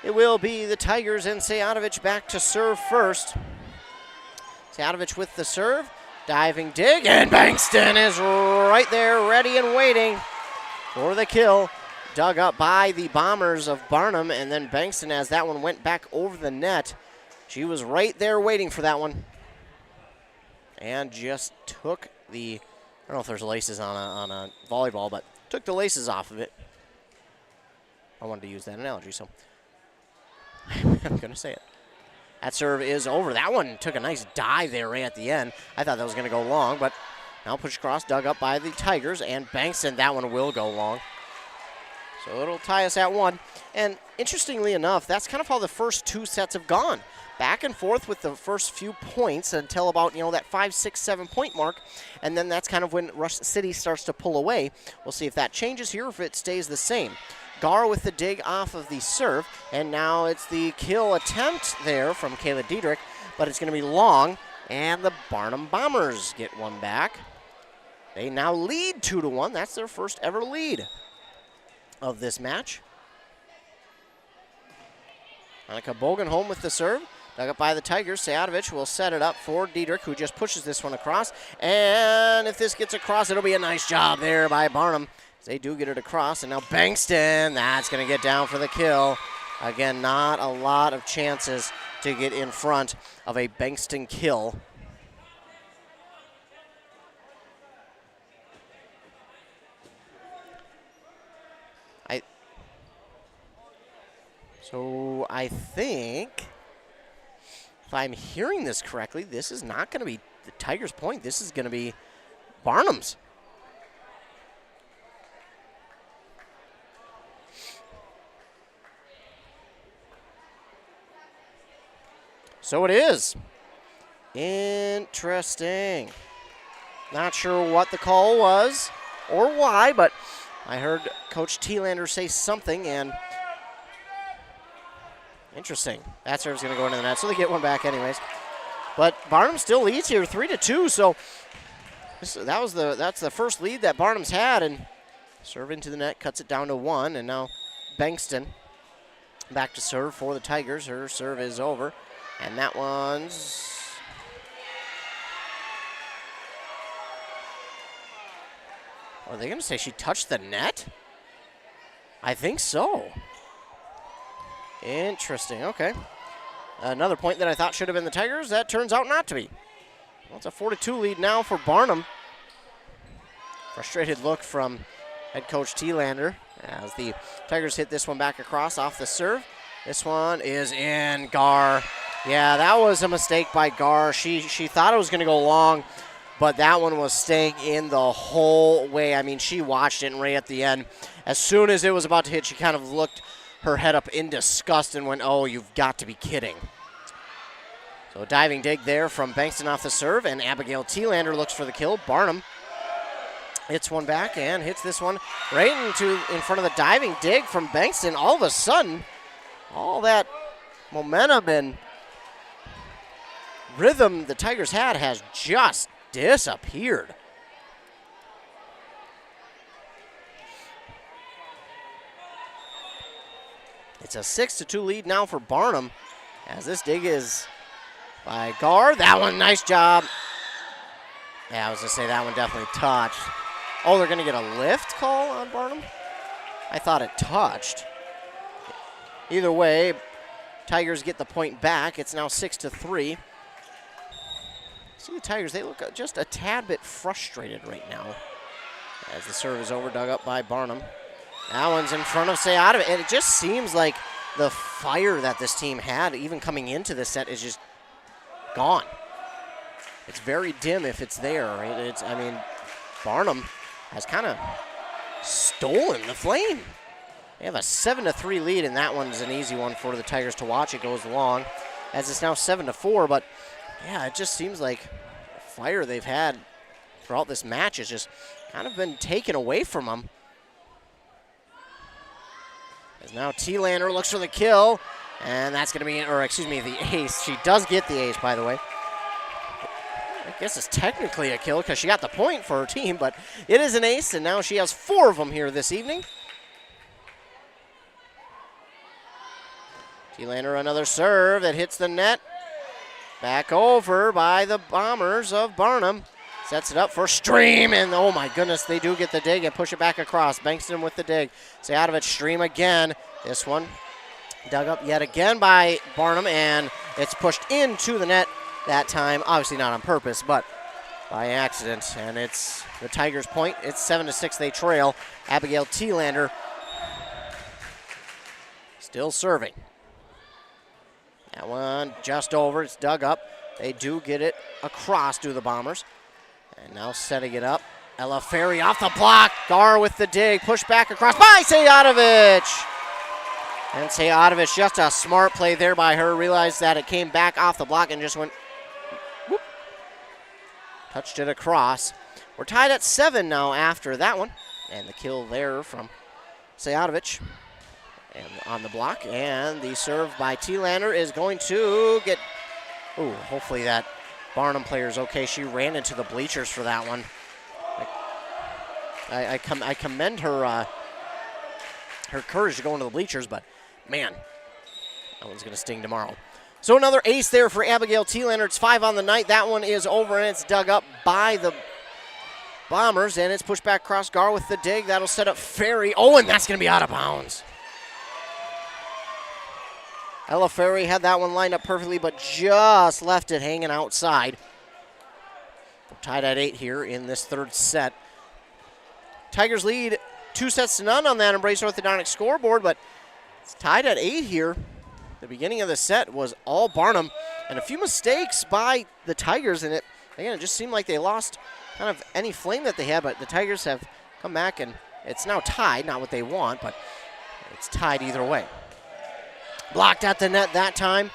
It will be the Tigers and Sejatovic back to serve first. Sejatovic with the serve, diving dig, and Bankston is right there ready and waiting for the kill. Dug up by the Bombers of Barnum, and then Bankston, as that one went back over the net, she was right there waiting for that one. And just took the, I don't know if there's laces on a volleyball, but took the laces off of it. I wanted to use that analogy, so I'm going to say it. That serve is over. That one took a nice dive there right at the end. I thought that was going to go long, but now push across, dug up by the Tigers, and Bankston, that one will go long. So it'll tie us at 1. And interestingly enough, that's kind of how the first two sets have gone. Back and forth with the first few points until about, that 5, 6, 7 point mark. And then that's kind of when Rush City starts to pull away. We'll see if that changes here or if it stays the same. Gar with the dig off of the serve. And now it's the kill attempt there from Kayla Diedrich. But it's going to be long. And the Barnum Bombers get one back. They now lead 2-1. That's their first ever lead of this match. Annika Bogenholm with the serve. Dug up by the Tigers. Sejatovic will set it up for Diedrich, who just pushes this one across. And if this gets across, it'll be a nice job there by Barnum. They do get it across. And now Bankston, that's going to get down for the kill. Again, not a lot of chances to get in front of a Bankston kill. So I think, if I'm hearing this correctly, this is not going to be the Tigers' point. This is going to be Barnum's. So it is. Interesting. Not sure what the call was or why, but I heard Coach Thielander say something, and interesting. That serve's going to go into the net, so they get one back anyways. But Barnum still leads here 3-2, so that's the first lead that Barnum's had, and serve into the net, cuts it down to 1, and now Bankston back to serve for the Tigers. Her serve is over, and that one's... Are they going to say she touched the net? I think so. Interesting, okay. Another point that I thought should have been the Tigers, that turns out not to be. Well, it's a 4-2 lead now for Barnum. Frustrated look from head coach Thielander as the Tigers hit this one back across off the serve. This one is in. Gar. Yeah, that was a mistake by Gar. She thought it was going to go long, but that one was staying in the whole way. I mean, she watched it, and right at the end, as soon as it was about to hit, she kind of looked her head up in disgust and went, oh, you've got to be kidding. So a diving dig there from Bankston off the serve, and Abigail Thielander looks for the kill. Barnum hits one back and hits this one right in front of the diving dig from Bankston. All of a sudden, all that momentum and rhythm the Tigers had has just disappeared. It's a 6-2 lead now for Barnum as this dig is by Gar. That one, nice job. Yeah, I was going to say that one definitely touched. Oh, they're going to get a lift call on Barnum? I thought it touched. Either way, Tigers get the point back. It's now 6-3. See the Tigers, they look just a tad bit frustrated right now as the serve is over, dug up by Barnum. That one's in front of Sejatovic, and it just seems like the fire that this team had, even coming into this set, is just gone. It's very dim if it's there, right? I mean, Barnum has kind of stolen the flame. They have a 7-3 lead, and that one's an easy one for the Tigers to watch. It goes long, as it's now 7-4, but yeah, it just seems like the fire they've had throughout this match has just kind of been taken away from them. As now Thielander looks for the kill, and that's going to be, the ace. She does get the ace, by the way. I guess it's technically a kill because she got the point for her team, but it is an ace, and now she has 4 of them here this evening. Thielander, another serve that hits the net. Back over by the Bombers of Barnum. Sets it up for Stream, and oh my goodness, they do get the dig and push it back across. Bankston with the dig. Sejatovic, Stream again. This one dug up yet again by Barnum, and it's pushed into the net that time. Obviously not on purpose, but by accident. And it's the Tigers' point. It's 7-6, they trail. Abigail Thielander still serving. That one just over. It's dug up. They do get it across to the Bombers. And now setting it up. Ella Ferry off the block. Gar with the dig. Push back across by Sejatovic. And Sejatovic, just a smart play there by her. Realized that it came back off the block and just went whoop. Touched it across. We're tied at 7 now after that one. And the kill there from Sejatovic. And on the block. And the serve by Thielander is going to get... Ooh, hopefully that Barnum player is okay. She ran into the bleachers for that one. I commend her her courage to go into the bleachers, but man, that one's going to sting tomorrow. So another ace there for Abigail Thielander. It's 5 on the night. That one is over, and it's dug up by the Bombers, and it's pushed back across. Gar with the dig. That'll set up Ferry. Oh, and that's going to be out of bounds. Ella Ferry had that one lined up perfectly, but just left it hanging outside. We're tied at 8 here in this third set. Tigers lead 2-0 on that Embrace Orthodontic scoreboard, but it's tied at 8 here. The beginning of the set was all Barnum, and a few mistakes by the Tigers, and it just seemed like they lost kind of any flame that they had, but the Tigers have come back, and it's now tied. Not what they want, but it's tied either way. Blocked at the net that time.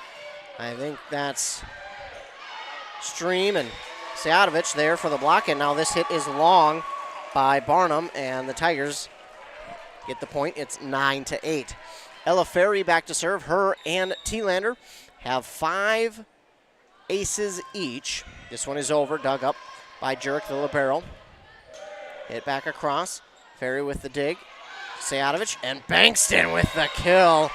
I think that's Stream and Sajatovic there for the block, and now this hit is long by Barnum, and the Tigers get the point. It's 9-8. Ella Ferry back to serve. Her and Thielander have 5 aces each. This one is over, dug up by Jurek, the libero. Hit back across. Ferry with the dig. Sajatovic and Bankston with the kill.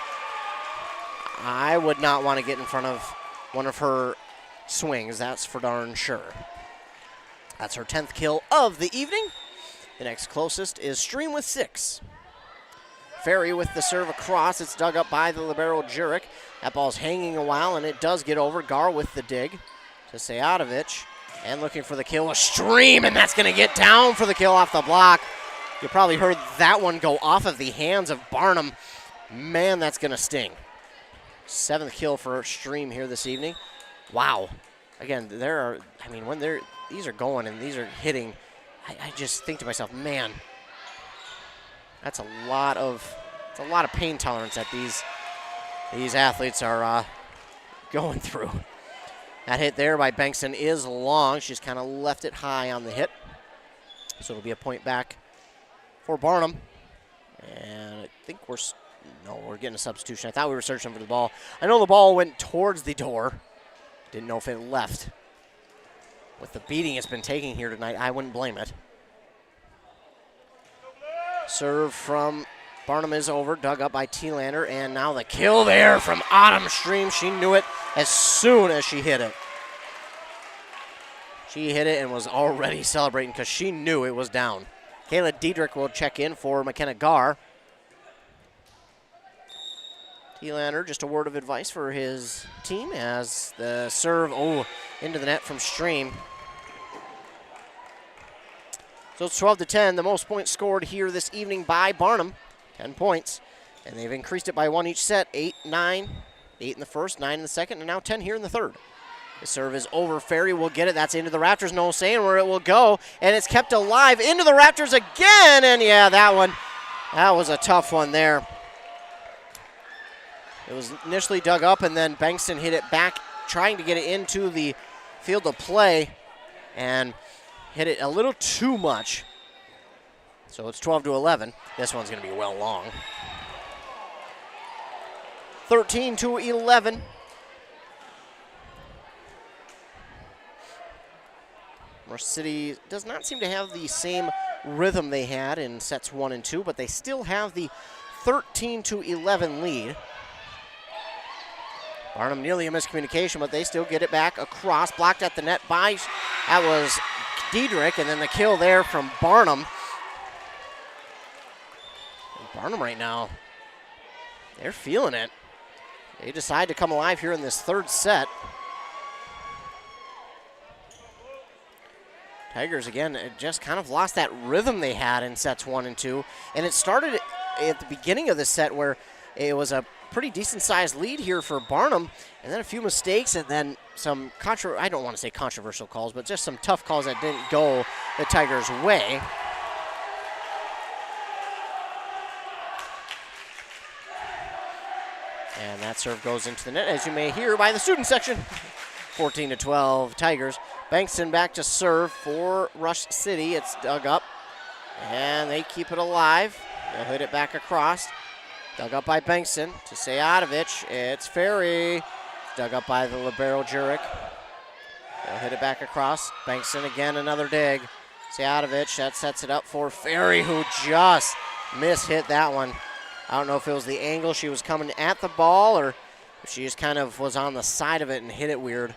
I would not want to get in front of one of her swings, that's for darn sure. That's her 10th kill of the evening. The next closest is Stream with 6. Ferry with the serve across. It's dug up by the libero Jurek. That ball's hanging a while, and it does get over. Gar with the dig to Sajatovic. And looking for the kill, a Stream, and that's going to get down for the kill off the block. You probably heard that one go off of the hands of Barnum. Man, that's going to sting. 7th kill for Stream here this evening. Wow. Again, when these are going and these are hitting, I just think to myself, man, that's a lot of pain tolerance that these athletes are going through. That hit there by Bankston is long. She's kind of left it high on the hit. So it'll be a point back for Barnum. And I think we're getting a substitution. I thought we were searching for the ball. I know the ball went towards the door. Didn't know if it left. With the beating it's been taking here tonight, I wouldn't blame it. Serve from Barnum is over, dug up by Thielander, and now the kill there from Autumn Stream. She knew it as soon as she hit it. She hit it and was already celebrating because she knew it was down. Kayla Diedrich will check in for McKenna Gar. Thielander, just a word of advice for his team as the serve, into the net from Stream. So it's 12-10, the most points scored here this evening by Barnum, 10 points. And they've increased it by 1 each set, 8, 9, 8 in the first, 9 in the second, and now 10 here in the third. The serve is over. Ferry will get it. That's into the Raptors. No saying where it will go. And it's kept alive into the Raptors again. And yeah, that was a tough one there. It was initially dug up, and then Bankston hit it back, trying to get it into the field of play, and hit it a little too much. So it's 12-11. This one's going to be well long. 13-11. Rush City does not seem to have the same rhythm they had in sets 1 and 2, but they still have the 13-11 lead. Barnum nearly a miscommunication, but they still get it back across. Blocked at the net by, that was Diedrich, and then the kill there from Barnum. And Barnum right now, they're feeling it. They decide to come alive here in this third set. Tigers, again, just kind of lost that rhythm they had in sets 1 and 2. And it started at the beginning of the set where it was a pretty decent-sized lead here for Barnum, and then a few mistakes, and then some I don't want to say controversial calls, but just some tough calls that didn't go the Tigers' way. And that serve goes into the net, as you may hear by the student section. 14-12 Tigers. Bankston back to serve for Rush City. It's dug up, and they keep it alive. They'll hit it back across. Dug up by Bankston to Sajatovic. It's Ferry. Dug up by the libero Jurek. They'll hit it back across. Bankston again, another dig. Seatovich, that sets it up for Ferry, who just mishit that one. I don't know if it was the angle she was coming at the ball or if she just kind of was on the side of it and hit it weird.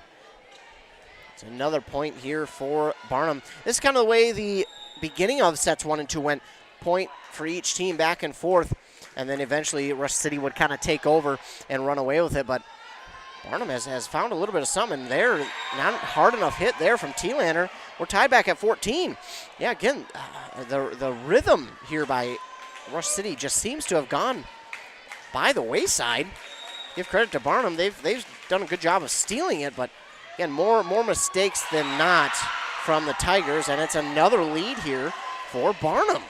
It's another point here for Barnum. This is kind of the way the beginning of sets 1 and 2 went. Point for each team back and forth, and then eventually Rush City would kind of take over and run away with it. But Barnum has found a little bit of something there. Not hard enough hit there from T-Lander. We're tied back at 14. Yeah, again, the rhythm here by Rush City just seems to have gone by the wayside. Give credit to Barnum. They've done a good job of stealing it, but again, more mistakes than not from the Tigers, and it's another lead here for Barnum.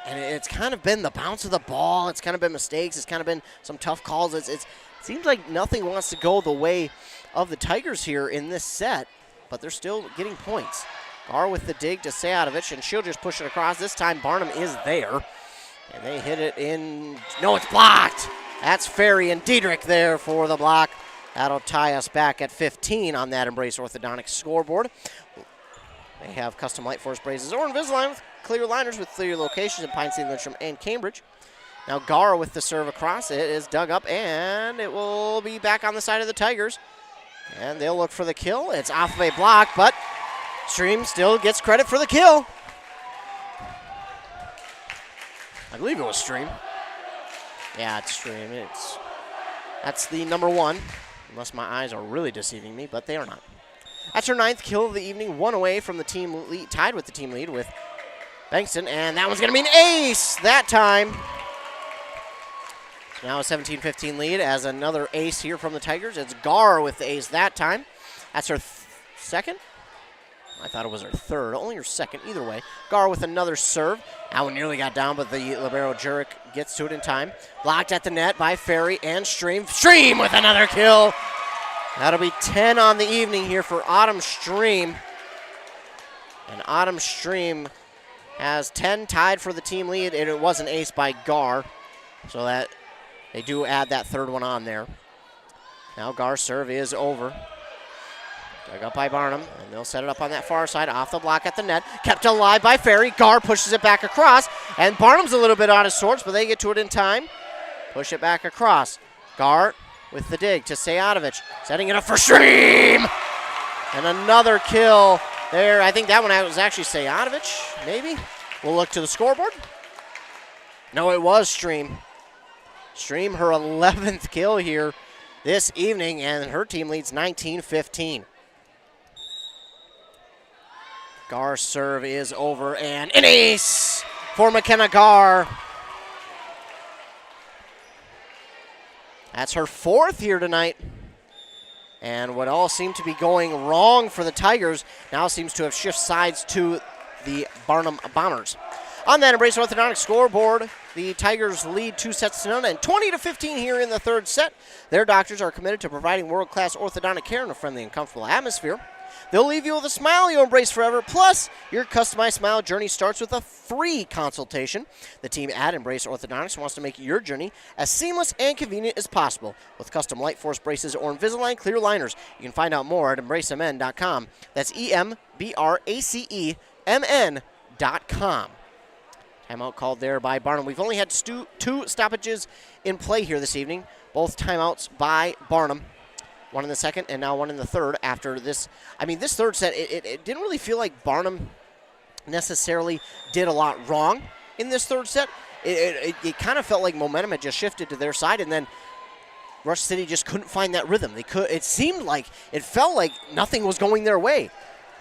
And it's kind of been the bounce of the ball. It's kind of been mistakes. It's kind of been some tough calls. It seems like nothing wants to go the way of the Tigers here in this set, but they're still getting points. Gar with the dig to Seatovich, and she'll just push it across. This time Barnum is there, and they hit it in. No, it's blocked. That's Ferry and Diedrich there for the block. That'll tie us back at 15 on that Embrace Orthodontics scoreboard. They have custom light force braces or Invisalign with clear liners with clear locations in Pine City, Lyncham, and Cambridge. Now Gar with the serve across. It is dug up, and it will be back on the side of the Tigers. And they'll look for the kill. It's off of a block, but Stream still gets credit for the kill. I believe it was Stream. Yeah, it's Stream. That's the number 1, unless my eyes are really deceiving me, but they are not. That's her 9th kill of the evening, 1 away from the team lead, tied with the team lead with Bankston, and that one's going to be an ace that time. Now a 17-15 lead as another ace here from the Tigers. It's Gar with the ace that time. That's her second. I thought it was her third, only her second, either way. Gar with another serve. That one nearly got down, but the libero Jurek gets to it in time. Blocked at the net by Ferry and Stream. Stream with another kill. That'll be 10 on the evening here for Autumn Stream. And Autumn Stream has 10 tied for the team lead, and it was an ace by Gar. So that they do add that third one on there. Now Gar's serve is over. Dug up by Barnum, and they'll set it up on that far side, off the block at the net. Kept alive by Ferry. Gar pushes it back across, and Barnum's a little bit out of sorts, but they get to it in time. Push it back across. Gar with the dig to Seatovich, setting it up for Stream! And another kill there. I think that one was actually Seatovich, maybe? We'll look to the scoreboard. No, it was Stream. Stream, her 11th kill here this evening, and her team leads 19-15. Gar's serve is over, and an ace for McKenna Gar. That's her 4th here tonight. And what all seemed to be going wrong for the Tigers now seems to have shifted sides to the Barnum Bombers. On that Embrace Orthodontics scoreboard, the Tigers lead 2-0 and 20-15 here in the 3rd set. Their doctors are committed to providing world-class orthodontic care in a friendly and comfortable atmosphere. They'll leave you with a smile you'll embrace forever. Plus, your customized smile journey starts with a free consultation. The team at Embrace Orthodontics wants to make your journey as seamless and convenient as possible with custom light force braces or Invisalign clear liners. You can find out more at embracemn.com. That's EMBRACEMN.com. Timeout called there by Barnum. We've only had 2 stoppages in play here this evening. Both timeouts by Barnum. One in the second and now one in the third after this. I mean, this third set, it didn't really feel like Barnum necessarily did a lot wrong in this third set. It kind of felt like momentum had just shifted to their side, and then Rush City just couldn't find that rhythm. It felt like nothing was going their way.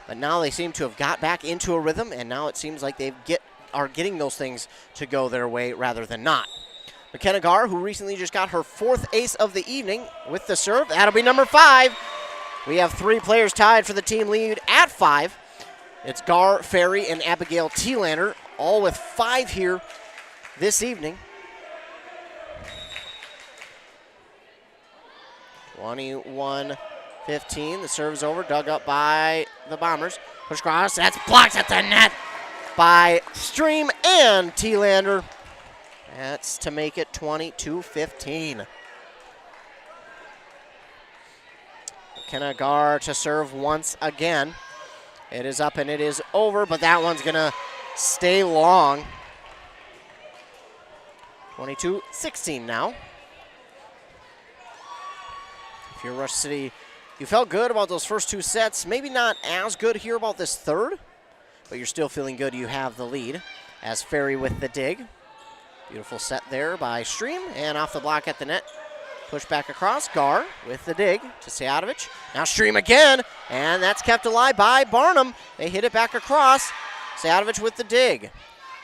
But now they seem to have got back into a rhythm, and now it seems like are getting those things to go their way rather than not. McKenna Gar, who recently just got her 4th ace of the evening with the serve. That'll be number 5. We have 3 players tied for the team lead at 5. It's Gar, Ferry, and Abigail T-Lander, all with 5 here this evening. 21-15. The serve is over, dug up by the Bombers. Push cross, that's blocked at the net by Stream and T-Lander. That's to make it 22-15. McKenna Gar to serve once again. It is up and it is over, but that one's going to stay long. 22-16 now. If you're Rush City, you felt good about those first 2 sets. Maybe not as good here about this third, but you're still feeling good you have the lead. As Ferry with the dig. Beautiful set there by Stream, and off the block at the net. Push back across, Gar with the dig to Sejadovic. Now Stream again, and that's kept alive by Barnum. They hit it back across. Sejadovic with the dig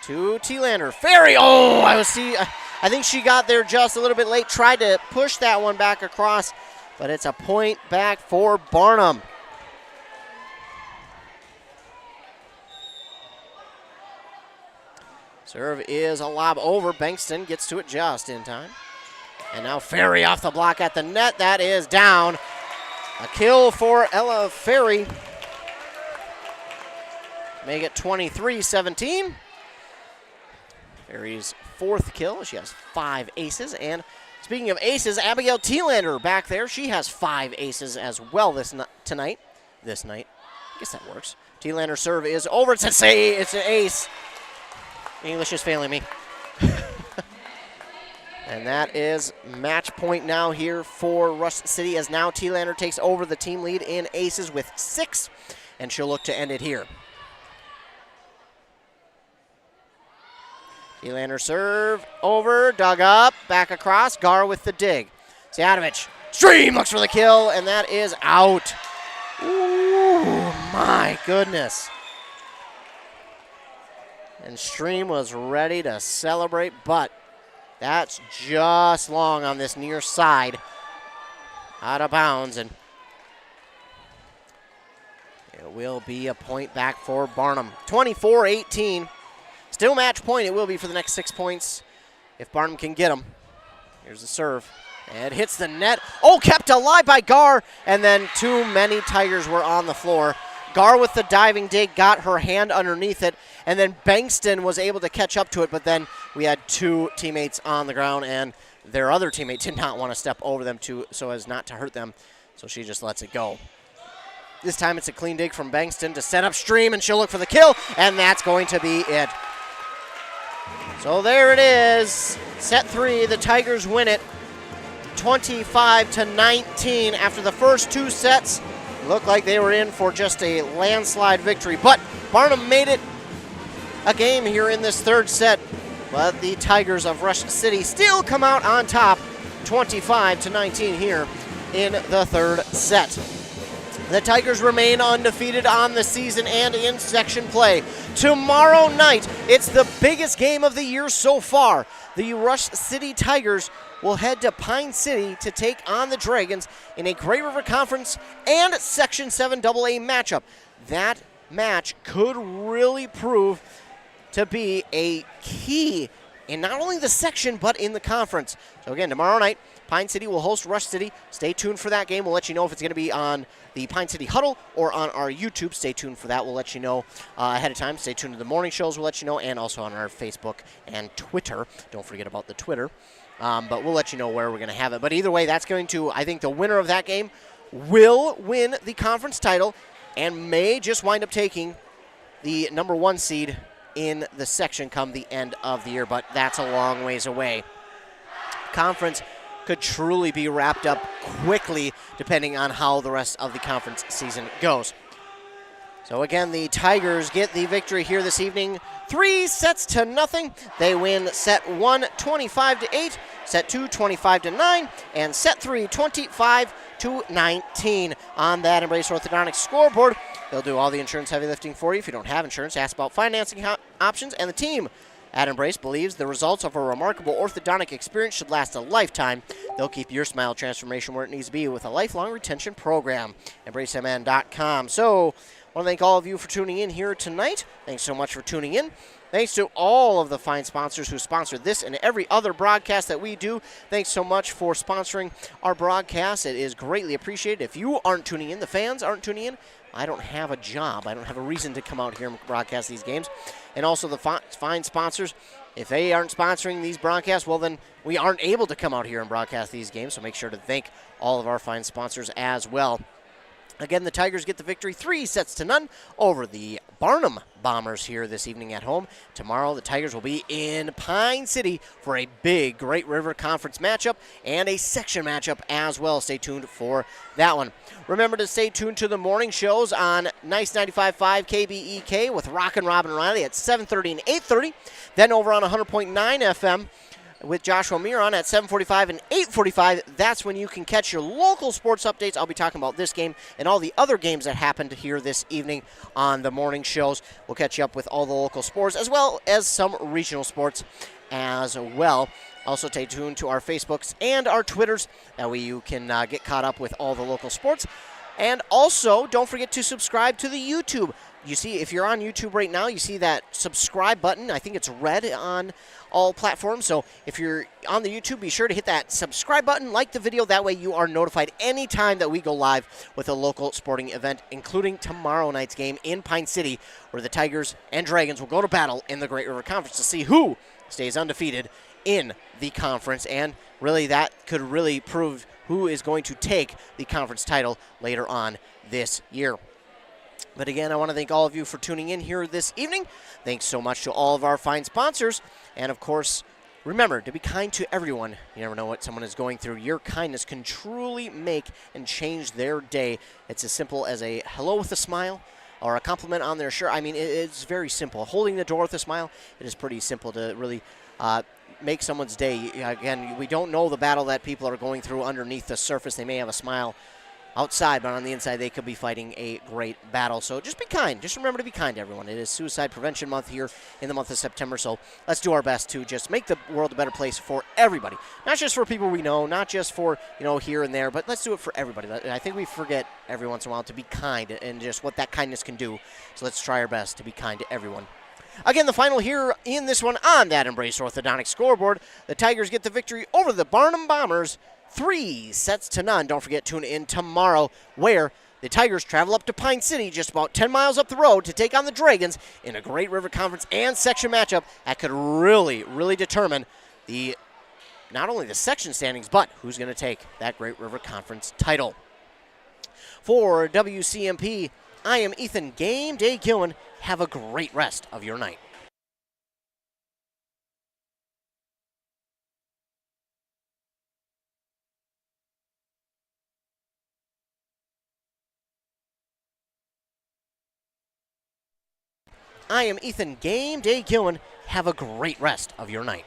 to T-Lander. Ferry, I think she got there just a little bit late, tried to push that one back across, but it's a point back for Barnum. Serve is a lob over. Bankston gets to it just in time. And now Ferry off the block at the net. That is down. A kill for Ella Ferry. Make it 23-17. Ferry's 4th kill. She has 5 aces. And speaking of aces, Abigail T-Lander back there. She has 5 aces as well this night. I guess that works. T-Lander serve is over. It's an ace. English is failing me. And that is match point now here for Rush City, as now T-Lander takes over the team lead in aces with 6, and she'll look to end it here. T-Lander serve over, dug up, back across, Gar with the dig. Sejadovic, Stream looks for the kill, and that is out. Ooh, my goodness. And Stream was ready to celebrate, but that's just long on this near side. Out of bounds, and it will be a point back for Barnum. 24-18. Still match point. It will be for the next 6 points if Barnum can get them. Here's the serve. It hits the net. Oh, kept alive by Gar, and then too many Tigers were on the floor. Gar with the diving dig got her hand underneath it, and then Bankston was able to catch up to it, but then we had 2 teammates on the ground, and their other teammate did not want to step over them so as not to hurt them, so she just lets it go. This time it's a clean dig from Bankston to set up Stream, and she'll look for the kill, and that's going to be it. So there it is. Set 3, the Tigers win it 25-19 after the first 2 sets. Looked like they were in for just a landslide victory, but Barnum made it a game here in this 3rd set. But the Tigers of Rush City still come out on top, 25-19 here in the 3rd set. The Tigers remain undefeated on the season and in section play. Tomorrow night, it's the biggest game of the year so far. The Rush City Tigers will head to Pine City to take on the Dragons in a Great River Conference and Section 7 AA matchup. That match could really prove to be a key in not only the section but in the conference. So again, tomorrow night, Pine City will host Rush City. Stay tuned for that game. We'll let you know if it's going to be on the Pine City Huddle or on our YouTube. Stay tuned for that. We'll let you know ahead of time. Stay tuned to the morning shows. We'll let you know, and also on our Facebook and Twitter. Don't forget about the Twitter. But we'll let you know where we're going to have it. But either way, that's going to, I think the winner of that game will win the conference title and may just wind up taking the number 1 seed in the section come the end of the year. But that's a long ways away. Conference could truly be wrapped up quickly depending on how the rest of the conference season goes. So again, the Tigers get the victory here this evening, 3-0. They win set 1, 25-8, set 2, 25-9, and set 3, 25-19 on that Embrace Orthodontics scoreboard. They'll do all the insurance heavy lifting for you. If you don't have insurance, ask about financing options, and the team at Embrace believes the results of a remarkable orthodontic experience should last a lifetime. They'll keep your smile transformation where it needs to be with a lifelong retention program. EmbraceMN.com. So, I want to thank all of you for tuning in here tonight. Thanks so much for tuning in. Thanks to all of the fine sponsors who sponsor this and every other broadcast that we do. Thanks so much for sponsoring our broadcast. It is greatly appreciated. If you aren't tuning in, the fans aren't tuning in, I don't have a job. I don't have a reason to come out here and broadcast these games. And also the fine sponsors, if they aren't sponsoring these broadcasts, well then we aren't able to come out here and broadcast these games. So make sure to thank all of our fine sponsors as well. Again, the Tigers get the victory 3-0 over the Barnum Bombers here this evening at home. Tomorrow, the Tigers will be in Pine City for a big Great River Conference matchup and a section matchup as well. Stay tuned for that one. Remember to stay tuned to the morning shows on Nice 95.5 KBEK with Rockin' Robin Riley at 7:30 and 8:30. Then over on 100.9 FM with Joshua Miron at 7:45 and 8:45. That's when you can catch your local sports updates. I'll be talking about this game and all the other games that happened here this evening on the morning shows. We'll catch you up with all the local sports as well as some regional sports as well. Also, stay tuned to our Facebooks and our Twitters. That way you can get caught up with all the local sports. And also, don't forget to subscribe to the YouTube. You see, if you're on YouTube right now, you see that subscribe button. I think it's red on all platforms. So if you're on the YouTube, be sure to hit that subscribe button, like the video. That way you are notified anytime that we go live with a local sporting event, including tomorrow night's game in Pine City, where the Tigers and Dragons will go to battle in the Great River Conference to see who stays undefeated in the conference. And really, that could really prove who is going to take the conference title later on this year. But again, I want to thank all of you for tuning in here this evening. Thanks so much to all of our fine sponsors. And of course, remember to be kind to everyone. You never know what someone is going through. Your kindness can truly make and change their day. It's as simple as a hello with a smile or a compliment on their shirt. I mean, it's very simple. Holding the door with a smile, it is pretty simple to really make someone's day. Again, we don't know the battle that people are going through underneath the surface. They may have a smile outside, but on the inside, they could be fighting a great battle. So just be kind. Just remember to be kind to everyone. It is Suicide Prevention Month here in the month of September, so let's do our best to just make the world a better place for everybody. Not just for people we know, not just for, here and there, but let's do it for everybody. I think we forget every once in a while to be kind and just what that kindness can do. So let's try our best to be kind to everyone. Again, the final here in this one on that Embrace Orthodontic scoreboard. The Tigers get the victory over the Barnum Bombers 3-0. Don't forget, tune in tomorrow where the Tigers travel up to Pine City, just about 10 miles up the road, to take on the Dragons in a Great River Conference and section matchup that could really, really determine not only the section standings, but who's going to take that Great River Conference title. For WCMP, I am Ethan Game Day Gillen. Have a great rest of your night. I am Ethan Game Day Gillen. Have a great rest of your night.